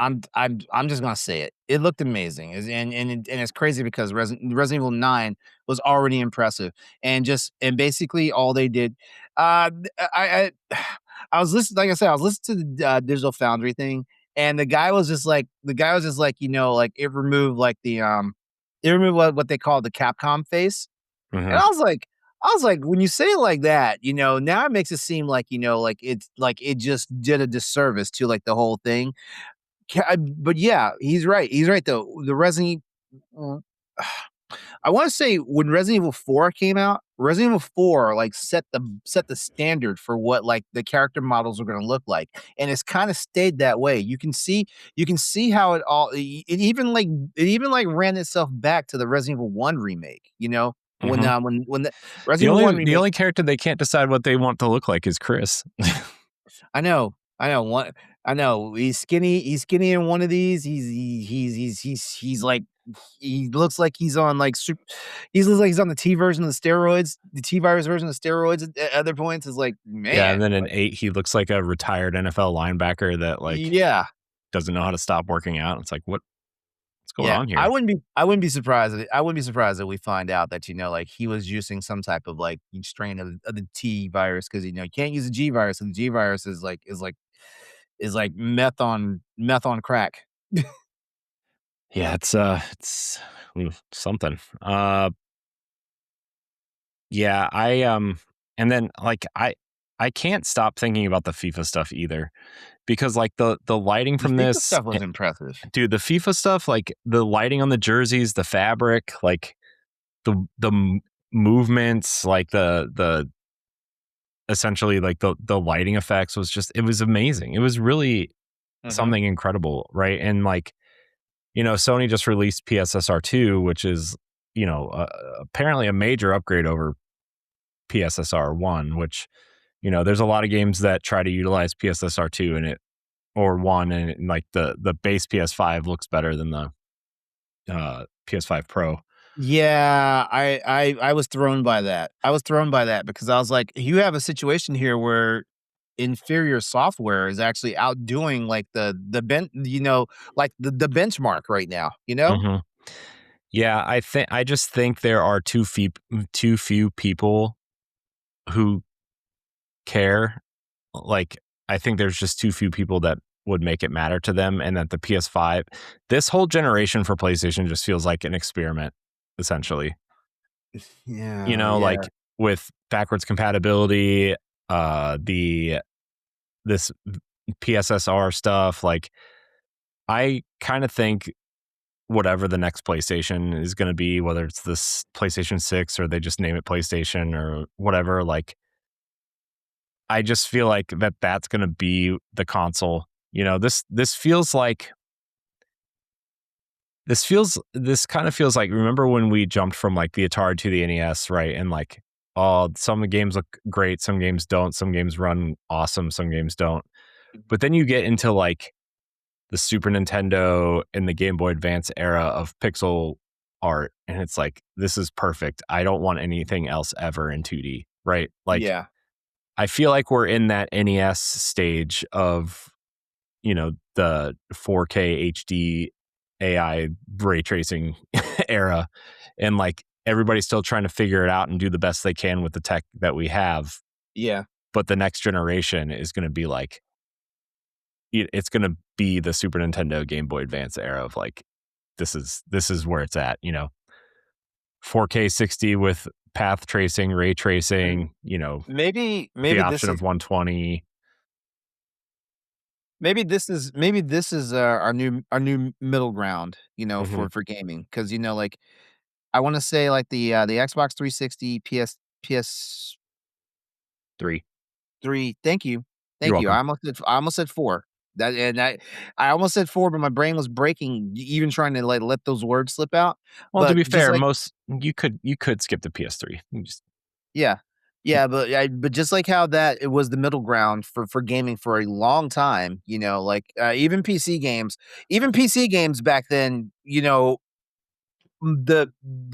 just gonna say it. It looked amazing, and it's crazy because Resident Evil 9 was already impressive, and basically all they did. I was listening, like I said, I was listening to the Digital Foundry thing, and the guy was just like, like it removed what they call the Capcom face, and Hmm. I was like, when you say it like that, now it makes it seem like, it's like it just did a disservice to like the whole thing. But yeah, he's right. He's right though. The Resident Evil, I want to say when Resident Evil 4 came out, Resident Evil 4 like set the standard for what like the character models are going to look like, and it's kind of stayed that way. You can see how it even like ran itself back to the Resident Evil 1 remake. When Hmm. when the Resident Evil 1 The remake. only character they can't decide what they want to look like is Chris. I know. He's skinny in one of these. He's like he looks like he's on like he looks like he's on the T version of the steroids, the T virus version of steroids at other points. Is like, Yeah, and man, then in like, 8, he looks like a retired NFL linebacker that like yeah. doesn't know how to stop working out. It's like what's going Yeah, on I here? wouldn't be I wouldn't be surprised if I wouldn't be surprised if we find out that, like, he was using some type of, like, strain of the T virus because, you can't use the G virus, and the G virus is like meth on crack. Yeah, it's something. Yeah, and then like I can't stop thinking about the FIFA stuff either because like the lighting The from FIFA this, stuff was impressive. dude, the FIFA stuff, like the lighting on the jerseys, the fabric, like the movements, like the essentially like the lighting effects was just it was amazing. It was really Mhm. something incredible, right? And like Sony just released PSSR2, which is apparently a major upgrade over PSSR1, which there's a lot of games that try to utilize PSSR2 in it or one, and like the base PS5 looks better than the PS5 Pro. Yeah, I was thrown by that. I was thrown by that because I was like, you have a situation here where inferior software is actually outdoing like the benchmark right now, you know? Hmm. Yeah, I just think there are too few people who care. Like, I think there's just too few people that would make it matter to them, and that the PS5, this whole generation for PlayStation just feels like an experiment, essentially. Yeah. Like with backwards compatibility, the this PSSR stuff, like I kind of think whatever the next PlayStation is going to be, whether it's this PlayStation 6 or they just name it PlayStation or whatever, like I just feel like that's going to be the console. This feels like this kind of feels like, remember when we jumped from like the Atari to the NES, right? And like, oh, some games look great, some games don't, some games run awesome, some games don't. But then you get into like the Super Nintendo and the Game Boy Advance era of pixel art, and it's like, this is perfect. I don't want anything else ever in 2D, right? Like, Yeah. I feel like we're in that NES stage of the 4K HD AI ray tracing era, and like everybody's still trying to figure it out and do the best they can with the tech that we have. Yeah. But the next generation is going to be like it's going to be the Super Nintendo Game Boy Advance era of like, this is where it's at, 4K 60 with path tracing, ray M tracing, maybe the maybe this option is of 120. our new middle ground, Hmm. for gaming, because like, I wanna say, like, the Xbox 360, PS3. 3. Thank you. You're Thank you. welcome. I almost said 4. I almost said 4, but my brain was breaking even trying to, like, let those words slip out, Well, to but be just fair, like. most you could skip the PS3. You just Yeah. keep. Yeah, but just like how that it was the middle ground for gaming for a long time, like, even PC games back then, the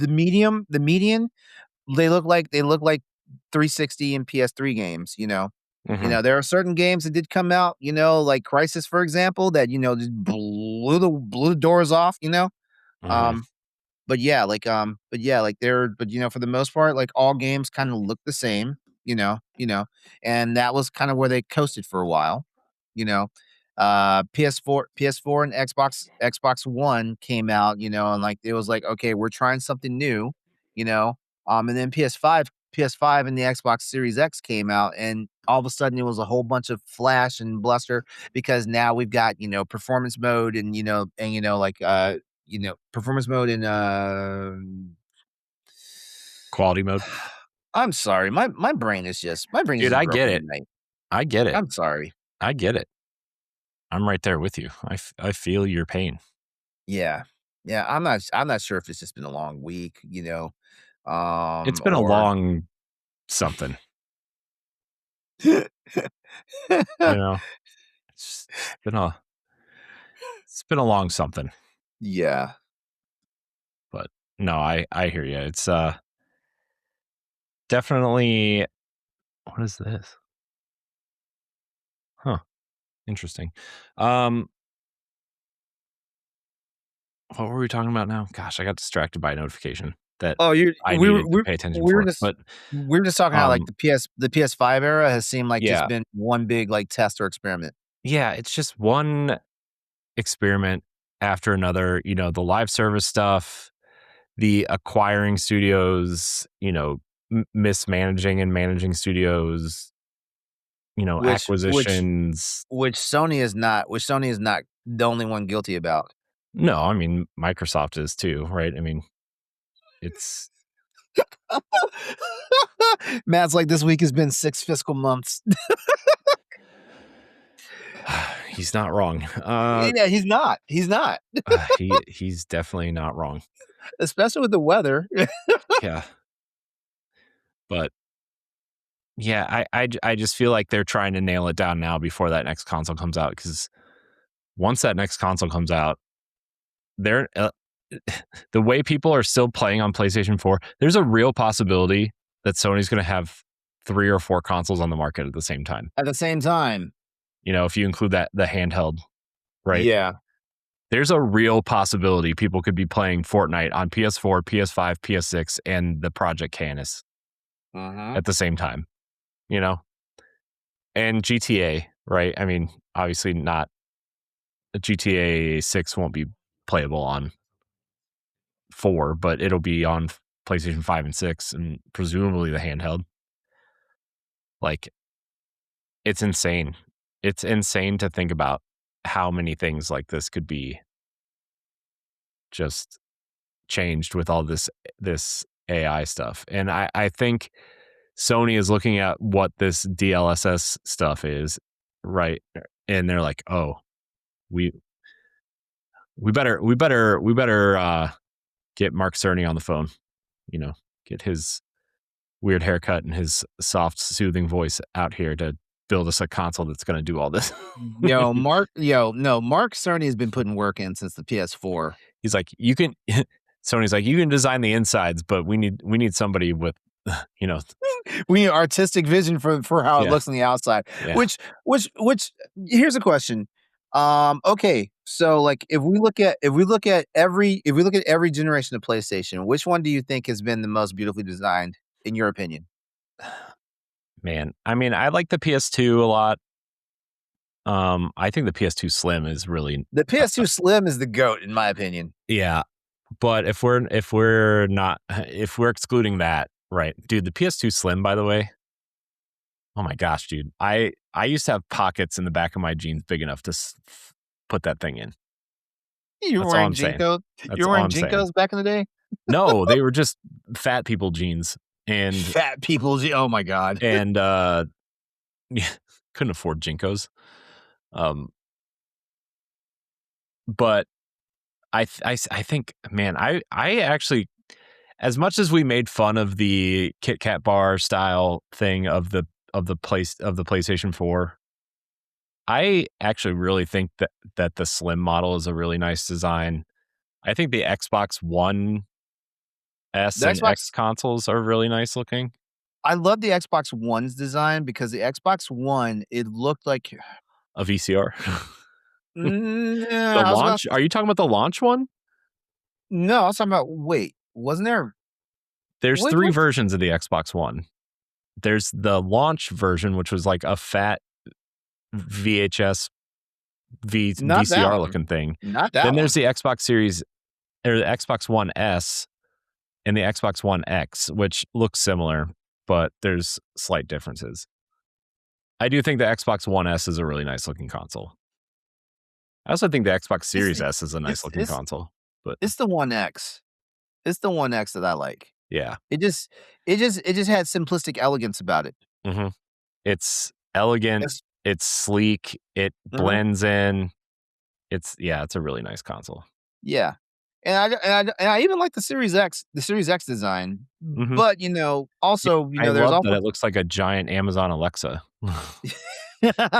median, they look like 360 and PS3 games. You know, there are certain games that did come out, you know, like Crisis, for example, that, you know, just blew the doors off, you know? Mhm. Um, but you know, for the most part, like all games kind of look the same, and that was kind of where they coasted for a while, you know. PS4 and Xbox One came out, you know, and like it was like, okay, we're trying something new, you know. And then PS5 and the Xbox Series X came out, and all of a sudden it was a whole bunch of flash and bluster because now we've got, you know, performance mode and performance mode in Quality mode. I'm sorry. My brain is Dude, just I get broken it. tonight. I get it. I'm sorry. I get it. I'm right there with you. I feel your pain. Yeah. Yeah, I'm not sure if it's just been a long week, you know, It's been a or long something, you know? It's been a long something, Yeah. but no, I hear you. It's, definitely what is this? Huh, interesting. Um, what were we talking about now? Gosh, I got distracted by a notification that Oh, you I needed to pay attention for, but, we were just talking how, like, um, the PS5 era has seemed like just yeah. been one big, like, test or experiment. Yeah, it's just one experiment after another, you know, the live service stuff, the acquiring studios, you know, mismanaging and managing studios, you know, Which which acquisitions. which Sony is not the only one guilty about. No, I mean, Microsoft is too, right? I mean, it's Matt's like, "This week has been 6 fiscal months." he's not wrong. Yeah, he's not, He's definitely not wrong. especially with the weather. Yeah, but yeah, I just feel like they're trying to nail it down now before that next console comes out because once that next console comes out, they're the way people are still playing on PlayStation 4, there's a real possibility that Sony's going to have 3 or 4 consoles on the market at the same time. At the same time. You know, if you include that the handheld, right? Yeah. There's a real possibility people could be playing Fortnite on PS4, PS5, PS6, and the Project Canis Mhm. at the same time, you know? And GTA, right? I mean, obviously not GTA 6 won't be playable on 4, but it'll be on PlayStation 5 and 6 and presumably the handheld. Like, it's insane. It's insane to think about how many things like this could be just changed with all this AI stuff. And I think Sony is looking at what this DLSS stuff is, right? And they're like, "Oh, we we better get Mark Cerny on the phone, you know, get his weird haircut and his soft, soothing voice out here to build us a console that's going to do all this." No, Mark Cerny has been putting work in since the PS4. He's like, you can. Sony's like, you can design the insides, but we need somebody with, you know, We need artistic vision for how it yeah, looks on the outside. yeah. Which here's a question. Okay, so like if we look at every generation of PlayStation, which one do you think has been the most beautifully designed in your opinion? Man, I mean, I like the PS2 a lot. I think the PS2 Slim is really, The PS2 Slim is the GOAT in my opinion. yeah. But if we're excluding that, right, dude, the PS2 Slim, by the way, oh my gosh, dude, I used to have pockets in the back of my jeans big enough to put that thing in. You were That's all wearing I'm saying. JNCOs? You That's were all wearing I'm saying. JNCOs back in the day? No, they were just fat people jeans, and Fat people, oh my god. and yeah, couldn't afford Jinkos. Um, but I think, man, I actually, as much as we made fun of the Kit Kat bar style thing of the PlayStation 4, I actually really think that the Slim model is a really nice design. I think the Xbox One S The and X Xbox consoles are really nice looking. I love the Xbox One's design because the Xbox One, it looked like A VCR. The I was about launch? Are you talking about the launch one? no, I was talking about wait, wasn't there There's wait, 3 what? versions of the Xbox One. There's the launch version, which was like a fat VHS Not that VCR one. looking thing. Not Then that there's one. the Xbox Series or the Xbox One S and the Xbox One X, which looks similar, but there's slight differences. I do think the Xbox One S is a really nice looking console. I also think the Xbox It's Series the S is a nice it's looking it's console, but it's the One X. It's the One X that I like. yeah. It just it just had simplistic elegance about it. Mhm. It's elegant, It's it's sleek, it uh blends in. It's a really nice console. yeah. And I even like the Series X design, Mhm. but, Yeah, also, I there's love that also it looks like a giant Amazon Alexa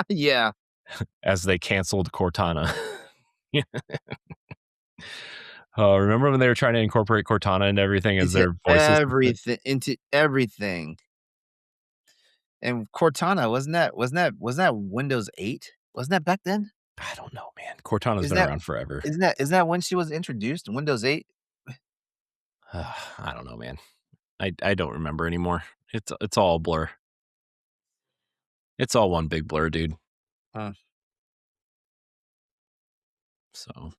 yeah. as they canceled Cortana. Yeah. Remember when they were trying to incorporate Cortana into everything as their voice assistant? Into everything. And Cortana, wasn't that Windows 8? Wasn't that back then? I don't know, man. Cortana's Isn't been that around forever. isn't that when she was introduced? Windows 8? I don't know, man. I don't remember anymore. It's all a blur. It's all one big blur, dude. Huh. So,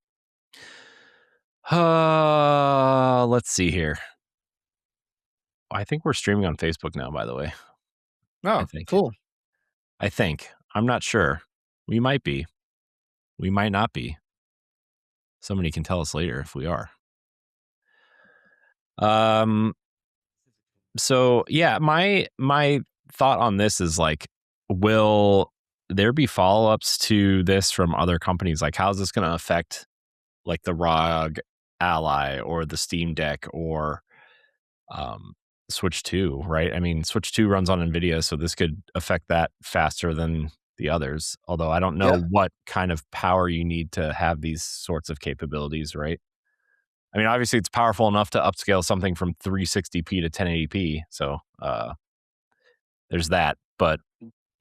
let's see here. I think we're streaming on Facebook now, by the way. I Oh, think. cool. I think. I'm not sure. We might be. We might not be. Somebody can tell us later if we are. Um so yeah, my thought on this is like, will there be follow-ups to this from other companies? Like, how is this going to affect like the ROG Ally or the Steam Deck or um, Switch 2, right? I mean, Switch 2 runs on NVIDIA, so this could affect that faster than the others. Although I don't Yeah. know what kind of power you need to have these sorts of capabilities, right? I mean, obviously, it's powerful enough to upscale something from 360p to 1080p. So there's that. But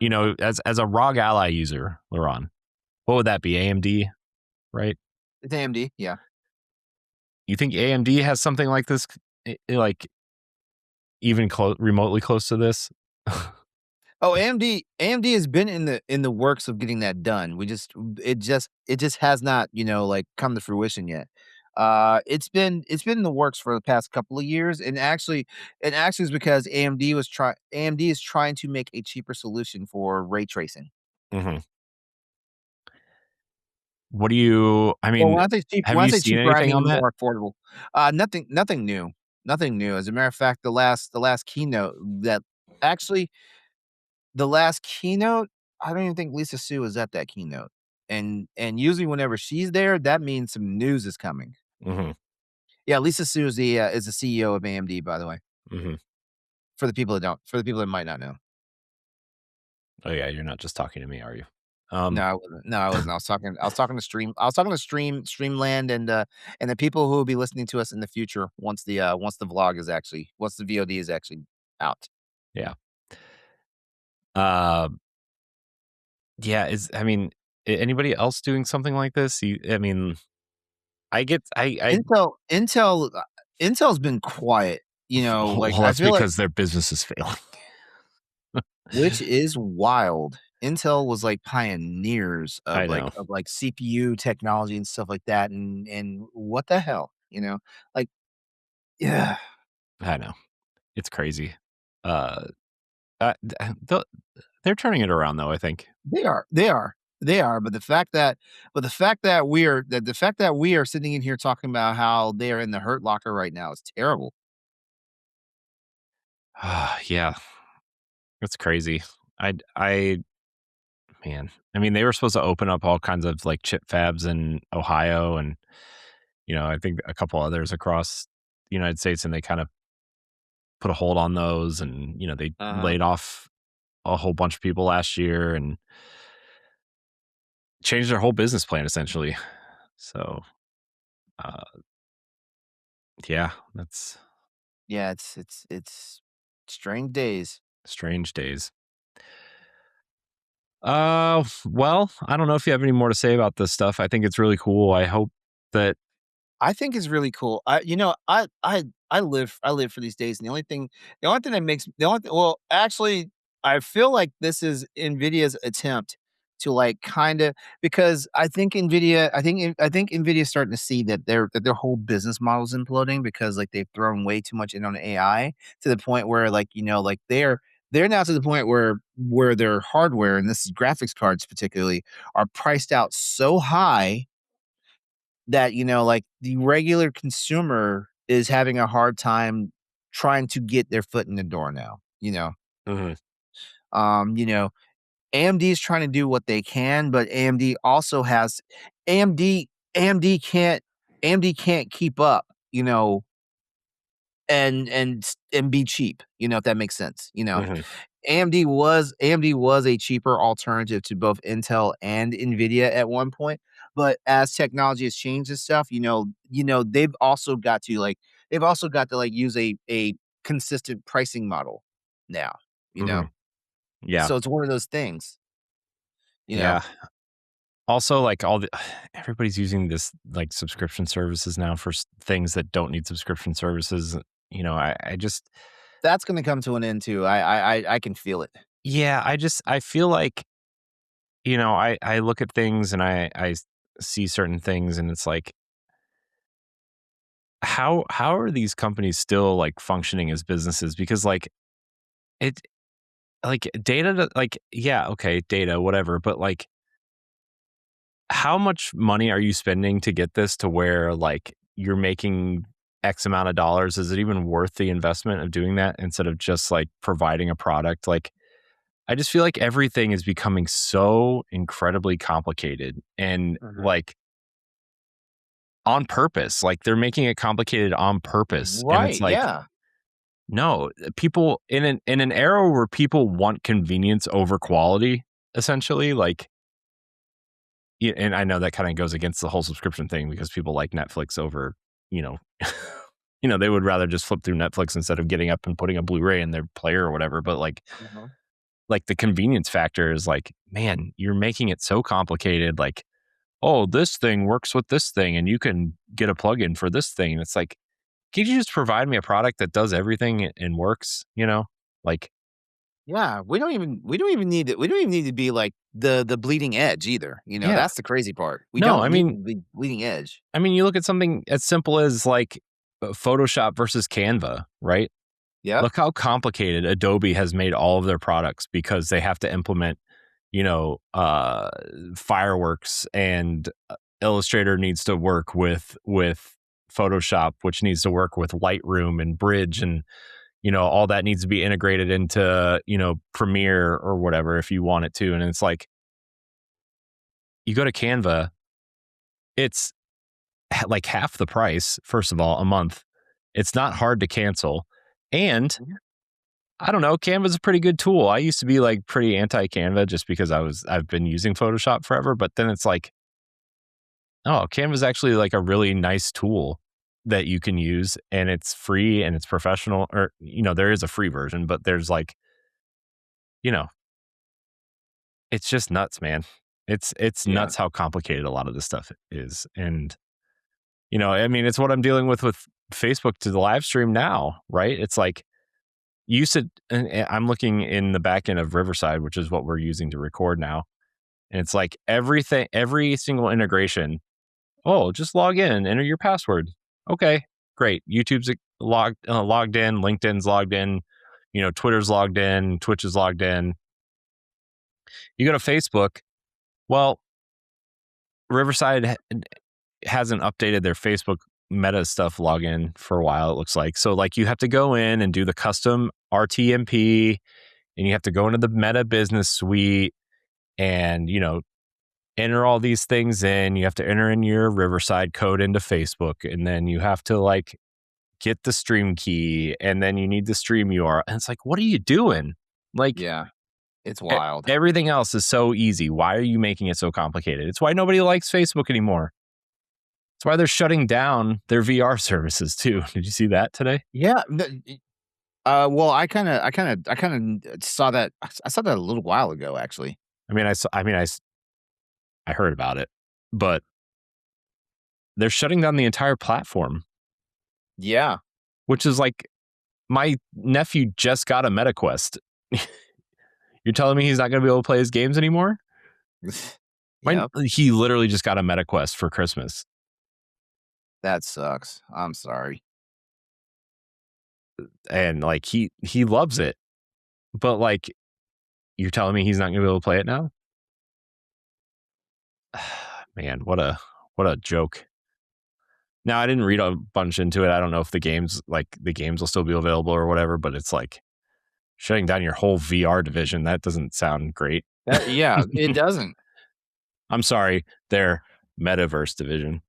as a ROG Ally user, LeRon, what would that be? AMD, right? It's AMD, yeah. You think AMD has something like this, like even remotely close to this? Oh, AMD has been in the works of getting that done. It just has not, like, come to fruition yet. It's been in the works for the past couple of years, and actually is because AMD is trying to make a cheaper solution for ray tracing. Mhm. What do you? I Well, mean, have when I you say seen cheaper, I anything on mean that? more affordable. Nothing new. Nothing new. As a matter of fact, the last keynote that actually the last keynote, I don't even think Lisa Su is at that keynote. And usually whenever she's there, that means some news is coming. Hmm. Yeah, Lisa Su is the CEO of AMD, by the way, Hmm. for the people that might not know. Oh yeah, you're not just talking to me, are you? No, I wasn't. No, I wasn't. I was talking to Streamland and the people who will be listening to us in the future once the VOD is actually out. Yeah. Uh, yeah. I mean, anybody else doing something like this? I mean, I get, I, Intel's been quiet, like, well, I that's feel like because their business is failing. which is wild. Intel was, like, pioneers I of, like know. of, like, CPU technology and stuff like that, and what the hell, you know? Like, yeah, I know. It's crazy. Uh, they're turning it around though, I think. they are, but the fact that we are sitting in here talking about how they are in the hurt locker right now is terrible. Yeah, it's crazy. I man, I mean, they were supposed to open up all kinds of like chip fabs in Ohio and I think a couple others across the United States, and they kind of put a hold on those, and they Uh-huh. laid off a whole bunch of people last year and changed their whole business plan essentially. So, uh, yeah, that's Yeah, it's Strange days. Strange days. Well, I don't know if you have any more to say about this stuff. I think it's really cool. I hope that I think it's really cool. I live for these days, and the only thing that makes the only th well, actually, I feel like this is NVIDIA's attempt to, like, kinda because I think NVIDIA's starting to see that their whole business model is imploding because, like, they've thrown way too much in on AI to the point where, like, like, they're now to the point where their hardware, and this is graphics cards particularly, are priced out so high that, like, the regular consumer is having a hard time trying to get their foot in the door now, you know? Mhm, Um, you know, AMD is trying to do what they can, but AMD also has AMD AMD can't keep up, and be cheap, if that makes sense, mhm, AMD was a cheaper alternative to both Intel and NVIDIA at one point, but as technology has changed and stuff, they've also got to, like, use a consistent pricing model now, you know? mhm. Yeah, So it's one of those things, you know? yeah. Also, like, all the everybody's using this, like, subscription services now for things that don't need subscription services. I just That's gonna come to an end too. I can feel it. yeah, I feel like, I look at things and see certain things, and it's like, how are these companies still, like, functioning as businesses? Because, like, it like, like, yeah, okay, data, whatever, but, like, how much money are you spending to get this to where, like, you're making X amount of dollars? Is it even worth the investment of doing that instead of just, like, providing a product? Like, I just feel like everything is becoming so incredibly complicated and, Mhm. like, on purpose. Like, they're making it complicated on purpose, and it's Right, like, yeah. no, people in an era where people want convenience over quality, essentially, like, yeah, and I know that kinda goes against the whole subscription thing because people like Netflix over, you know they would rather just flip through Netflix instead of getting up and putting a Blu-ray in their player or whatever, but, Mhm. like, the convenience factor is like, man, you're making it so complicated, like, "Oh, this thing works with this thing, and you can get a plugin for this thing," and it's like, "Can you just provide me a product that does everything and works?" You know? Like, Yeah, we don't even need to be, like, the bleeding edge either, yeah. that's the crazy part. We No, don't need to be bleeding edge. you look at something as simple as, like, Photoshop versus Canva, right? Yep. Look how complicated Adobe has made all of their products because they have to implement, fireworks, and Illustrator needs to work with Photoshop, which needs to work with Lightroom and Bridge, and all that needs to be integrated into Premiere or whatever if you want it to. And it's like, you go to Canva, it's like half the price. First of all, a month. It's not hard to cancel, and Mhm. I don't know. Canva's a pretty good tool. I used to be, like, pretty anti Canva just because I've been using Photoshop forever. But then it's like, oh, Canva's actually, like, a really nice tool that you can use, and it's free and it's professional. Or there is a free version, but there's, like, you know, it's just nuts, man. It's Yeah. nuts how complicated a lot of this stuff is, and I mean, it's what I'm dealing with Facebook to the live stream now, right? It's like, you said, and I'm looking in the back end of Riverside, which is what we're using to record now. And it's like, every single integration. Oh, just log in, enter your password. Okay, great. YouTube's logged in, LinkedIn's logged in, Twitter's logged in, Twitch is logged in. You go to Facebook. Well, Riverside hasn't updated their Facebook Meta stuff login for a while, it looks like. So, like, you have to go in and do the custom RTMP, and you have to go into the Meta Business Suite and, enter all these things in. You have to enter in your Riverside code into Facebook, and then you have to, like, get the stream key, and then you need the stream URL. And it's like, what are you doing? Like, Yeah. It's wild. everything else is so easy. Why are you making it so complicated? It's why nobody likes Facebook anymore. It's why they're shutting down their VR services too. Did you see that today? Yeah, Well, I kind of saw that. I saw that a little while ago, actually. I mean, I heard about it, but they're shutting down the entire platform, Yeah. which is like my nephew just got a MetaQuest. You're telling me he's not going to be able to play his games anymore? Yep. He literally just got a MetaQuest for Christmas, That sucks. I'm sorry. and like he loves it, but like you're telling me he's not going to be able to play it now? Man, what a joke. Now, I didn't read a bunch into it. I don't know if the games will still be available or whatever, but it's like shutting down your whole VR division. That doesn't sound great. Yeah, it doesn't. I'm sorry, their metaverse division.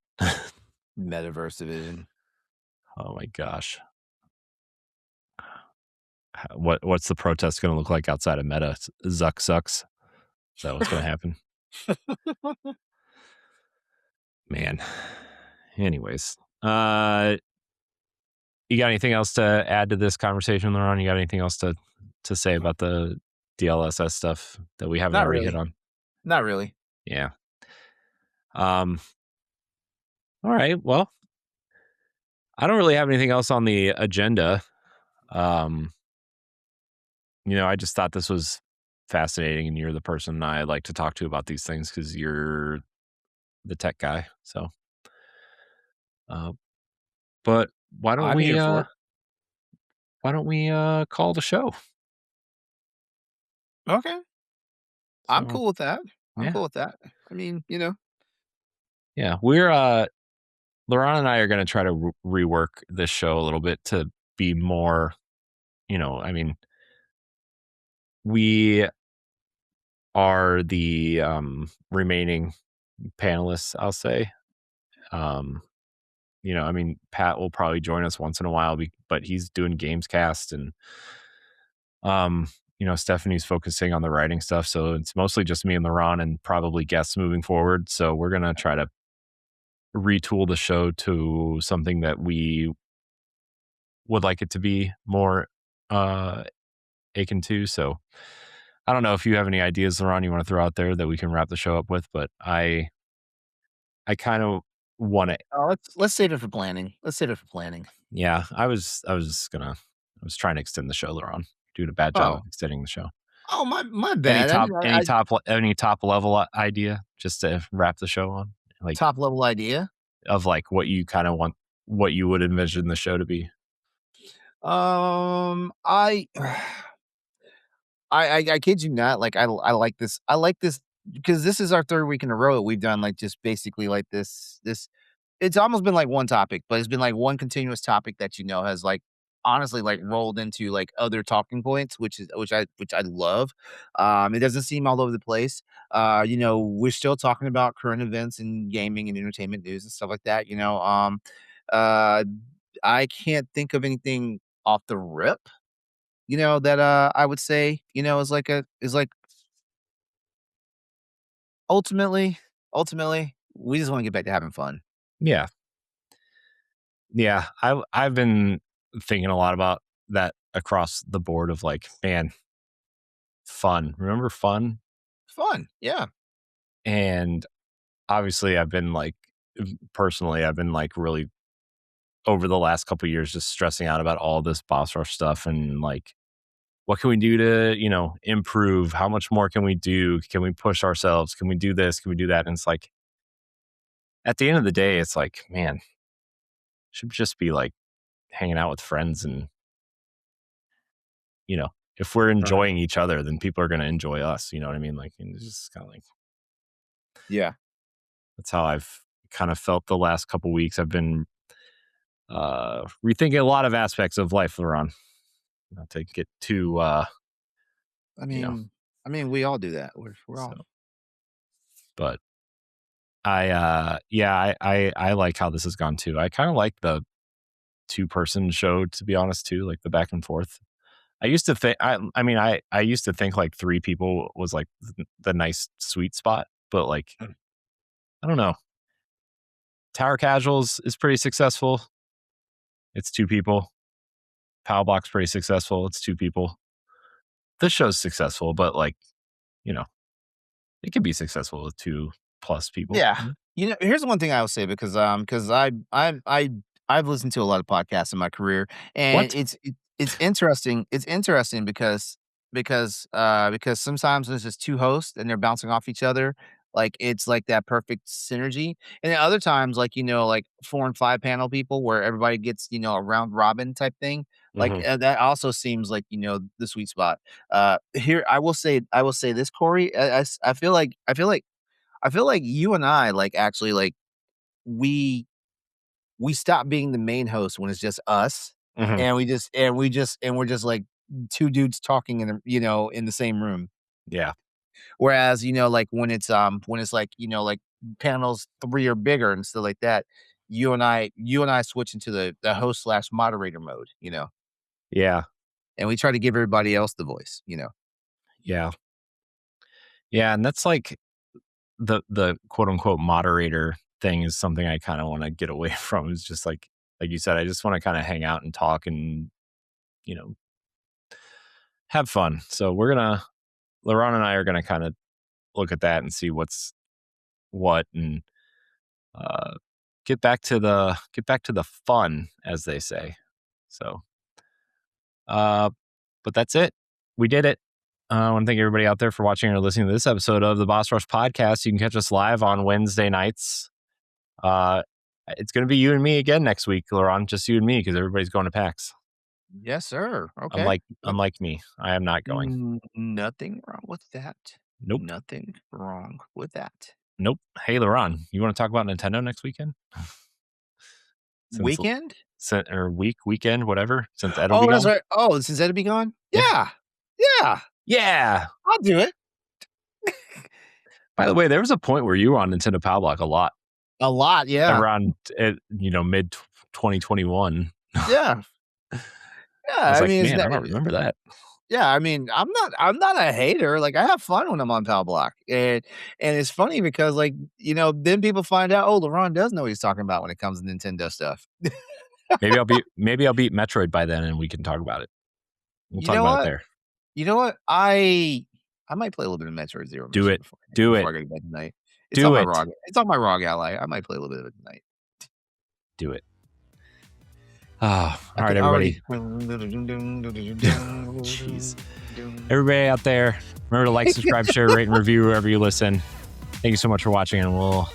Metaverse division. Oh my gosh. What's the protest going to look like outside of Meta? Zuck sucks. Is that what's going to happen? Man. Anyways, you got anything else to add to this conversation, LeRon? You got anything else to say about the DLSS stuff that we haven't Not already hit really. on? Not really. Yeah. All right. Well, I don't really have anything else on the agenda. I just thought this was fascinating, and you're the person I like to talk to about these things because you're the tech guy. So, uh, but I'm here for it. why don't we call the show? Okay. I'm So cool with that. I'm yeah, cool with that. I mean, yeah, we're LeRon and I are going to try to rework this show a little bit to be more, I mean, we are the remaining panelists, I'll say. I mean, Pat will probably join us once in a while, but he's doing Gamescast, and Stephanie's focusing on the writing stuff, so it's mostly just me and LeRon and probably guests moving forward. So we're gonna try to retool the show to something that we would like it to be more akin to. So I don't know if you have any ideas, LeRon, you want to throw out there that we can wrap the show up with, but I kind of want to. let's save it for planning. Let's save it for planning. Yeah, I was trying to extend the show, LeRon. Doing a bad job Oh. of extending the show. Oh, my bad. Any top level idea just to wrap the show on, like Top level idea. of like what you kind of want, what you would envision the show to be. I I kid you not, like, I like this because this is our 3rd week in a row that we've done, like, just basically, like, this it's almost been, like, one topic, but it's been, like, one continuous topic that, has, like, honestly, like, rolled into, like, other talking points, which I love. It doesn't seem all over the place. We're still talking about current events and gaming and entertainment news and stuff like that, uh, I can't think of anything off the rip, that, I would say, is like ultimately, we just wanna get back to having fun. Yeah, yeah. I've been thinking a lot about that across the board of like, man, fun. Remember fun? Fun, yeah. And obviously, I've been like really over the last couple of years just stressing out about all this boss rush stuff and like what can we do to improve, how much more can we do, can we push ourselves, can we do this, can we do that, and it's like at the end of the day it's like, man, should just be like hanging out with friends, and if we're Right. enjoying each other then people are going to enjoy us, you know what I mean, like, and it's just kind of like Yeah. that's how I've kind of felt the last couple weeks. I've been rethinking a lot of aspects of life, LeRon, not to get too I you know mean we all do that. We're so all but I like how this has gone too. I kind of like the two-person show, to be honest, too, like the back and forth. I used to think I mean I used to think like 3 people was like the nice sweet spot, but like Mm. I don't know. Tower Casuals is pretty successful. It's 2 people. Power Block's pretty successful. It's 2 people. This show's successful, but like, you know, it can be successful with 2+ people. Yeah. You know, here's one thing I will say because I've listened to a lot of podcasts in my career, and What? it's interesting. It's interesting because sometimes there's just 2 hosts and they're bouncing off each other. Like it's like that perfect synergy. And then other times, like, you know, like 4 and 5 panel people where everybody gets, you know, a round robin type thing. Like Mhm. that also seems like, you know, the sweet spot. Here I will say this, Corey. I feel like you and I, like, actually, like, we we stop being the main host when it's just us, Mhm. and we're just, like, 2 dudes talking in a you know, in the same room. Yeah. Whereas, you know, like, when it's, like, you know, like, panels 3 or bigger and stuff like that, you and I switch into the host/moderator mode, you know, Yeah. and we try to give everybody else the voice, you know? Yeah. Yeah, and that's like the quote unquote moderator thing is something I kind of want to get away from. It's just like you said, I just want to kind of hang out and talk and, you know, have fun. So LeRon and I are gonna kind of look at that and see what's what and uh get back to the fun, as they say. So uh but that's it. We did it. I want to thank everybody out there for watching or listening to this episode of the Boss Rush Podcast. You can catch us live on Wednesday nights. It's going to be you and me again next week, LeRon. Just you and me because everybody's going to PAX. Yes, sir. Okay. Unlike me, I am not going. Nothing wrong with that. Nope. Nothing wrong with that. Nope. Hey, LeRon, you want to talk about Nintendo next weekend? Weekend? Or weekend, whatever. Since Ed'll be Oh, that's gone. right. Oh, since that'll be gone? Yeah. Yeah. Yeah. Yeah. I'll do it. By the way, there was a point where you were on Nintendo Power Block a lot. A lot, yeah. Around mid 2021. Yeah. Yeah, I was like, mean, it's man, not I don't remember that. yeah, I mean, I'm not a hater, like, I have fun when I'm on Pal Block, and it's funny because, like, you know, then people find out, "Oh, LeRon does know what he's talking about when it comes to Nintendo stuff." Maybe I'll beat Metroid by then and we can talk about it. We'll You talk know about it what? there. You know what? I might play a little bit of Metroid Zero Do Mission it. Do before it. I go to bed tonight. Do it. It's on my ROG ally. I might play a little bit of it tonight. Do it. Oh, all right, Already. everybody. Jeez. Everybody out there, remember to like, subscribe, share, rate, and review wherever you listen. Thank you so much for watching, and we'll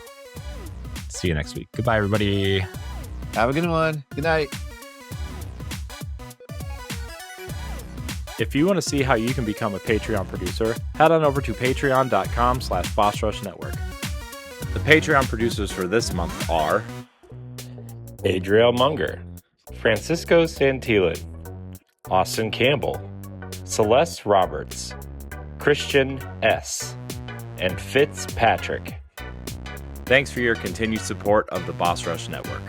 see you next week. Goodbye, everybody. Have a good one. Good night. If you want to see how you can become a Patreon producer, head on over to patreon.com/BossRushNetwork. The Patreon producers for this month are Adriel Munger, Francisco Santillan, Austin Campbell, Celeste Roberts, Christian S., and Fitzpatrick. Thanks for your continued support of the Boss Rush Network.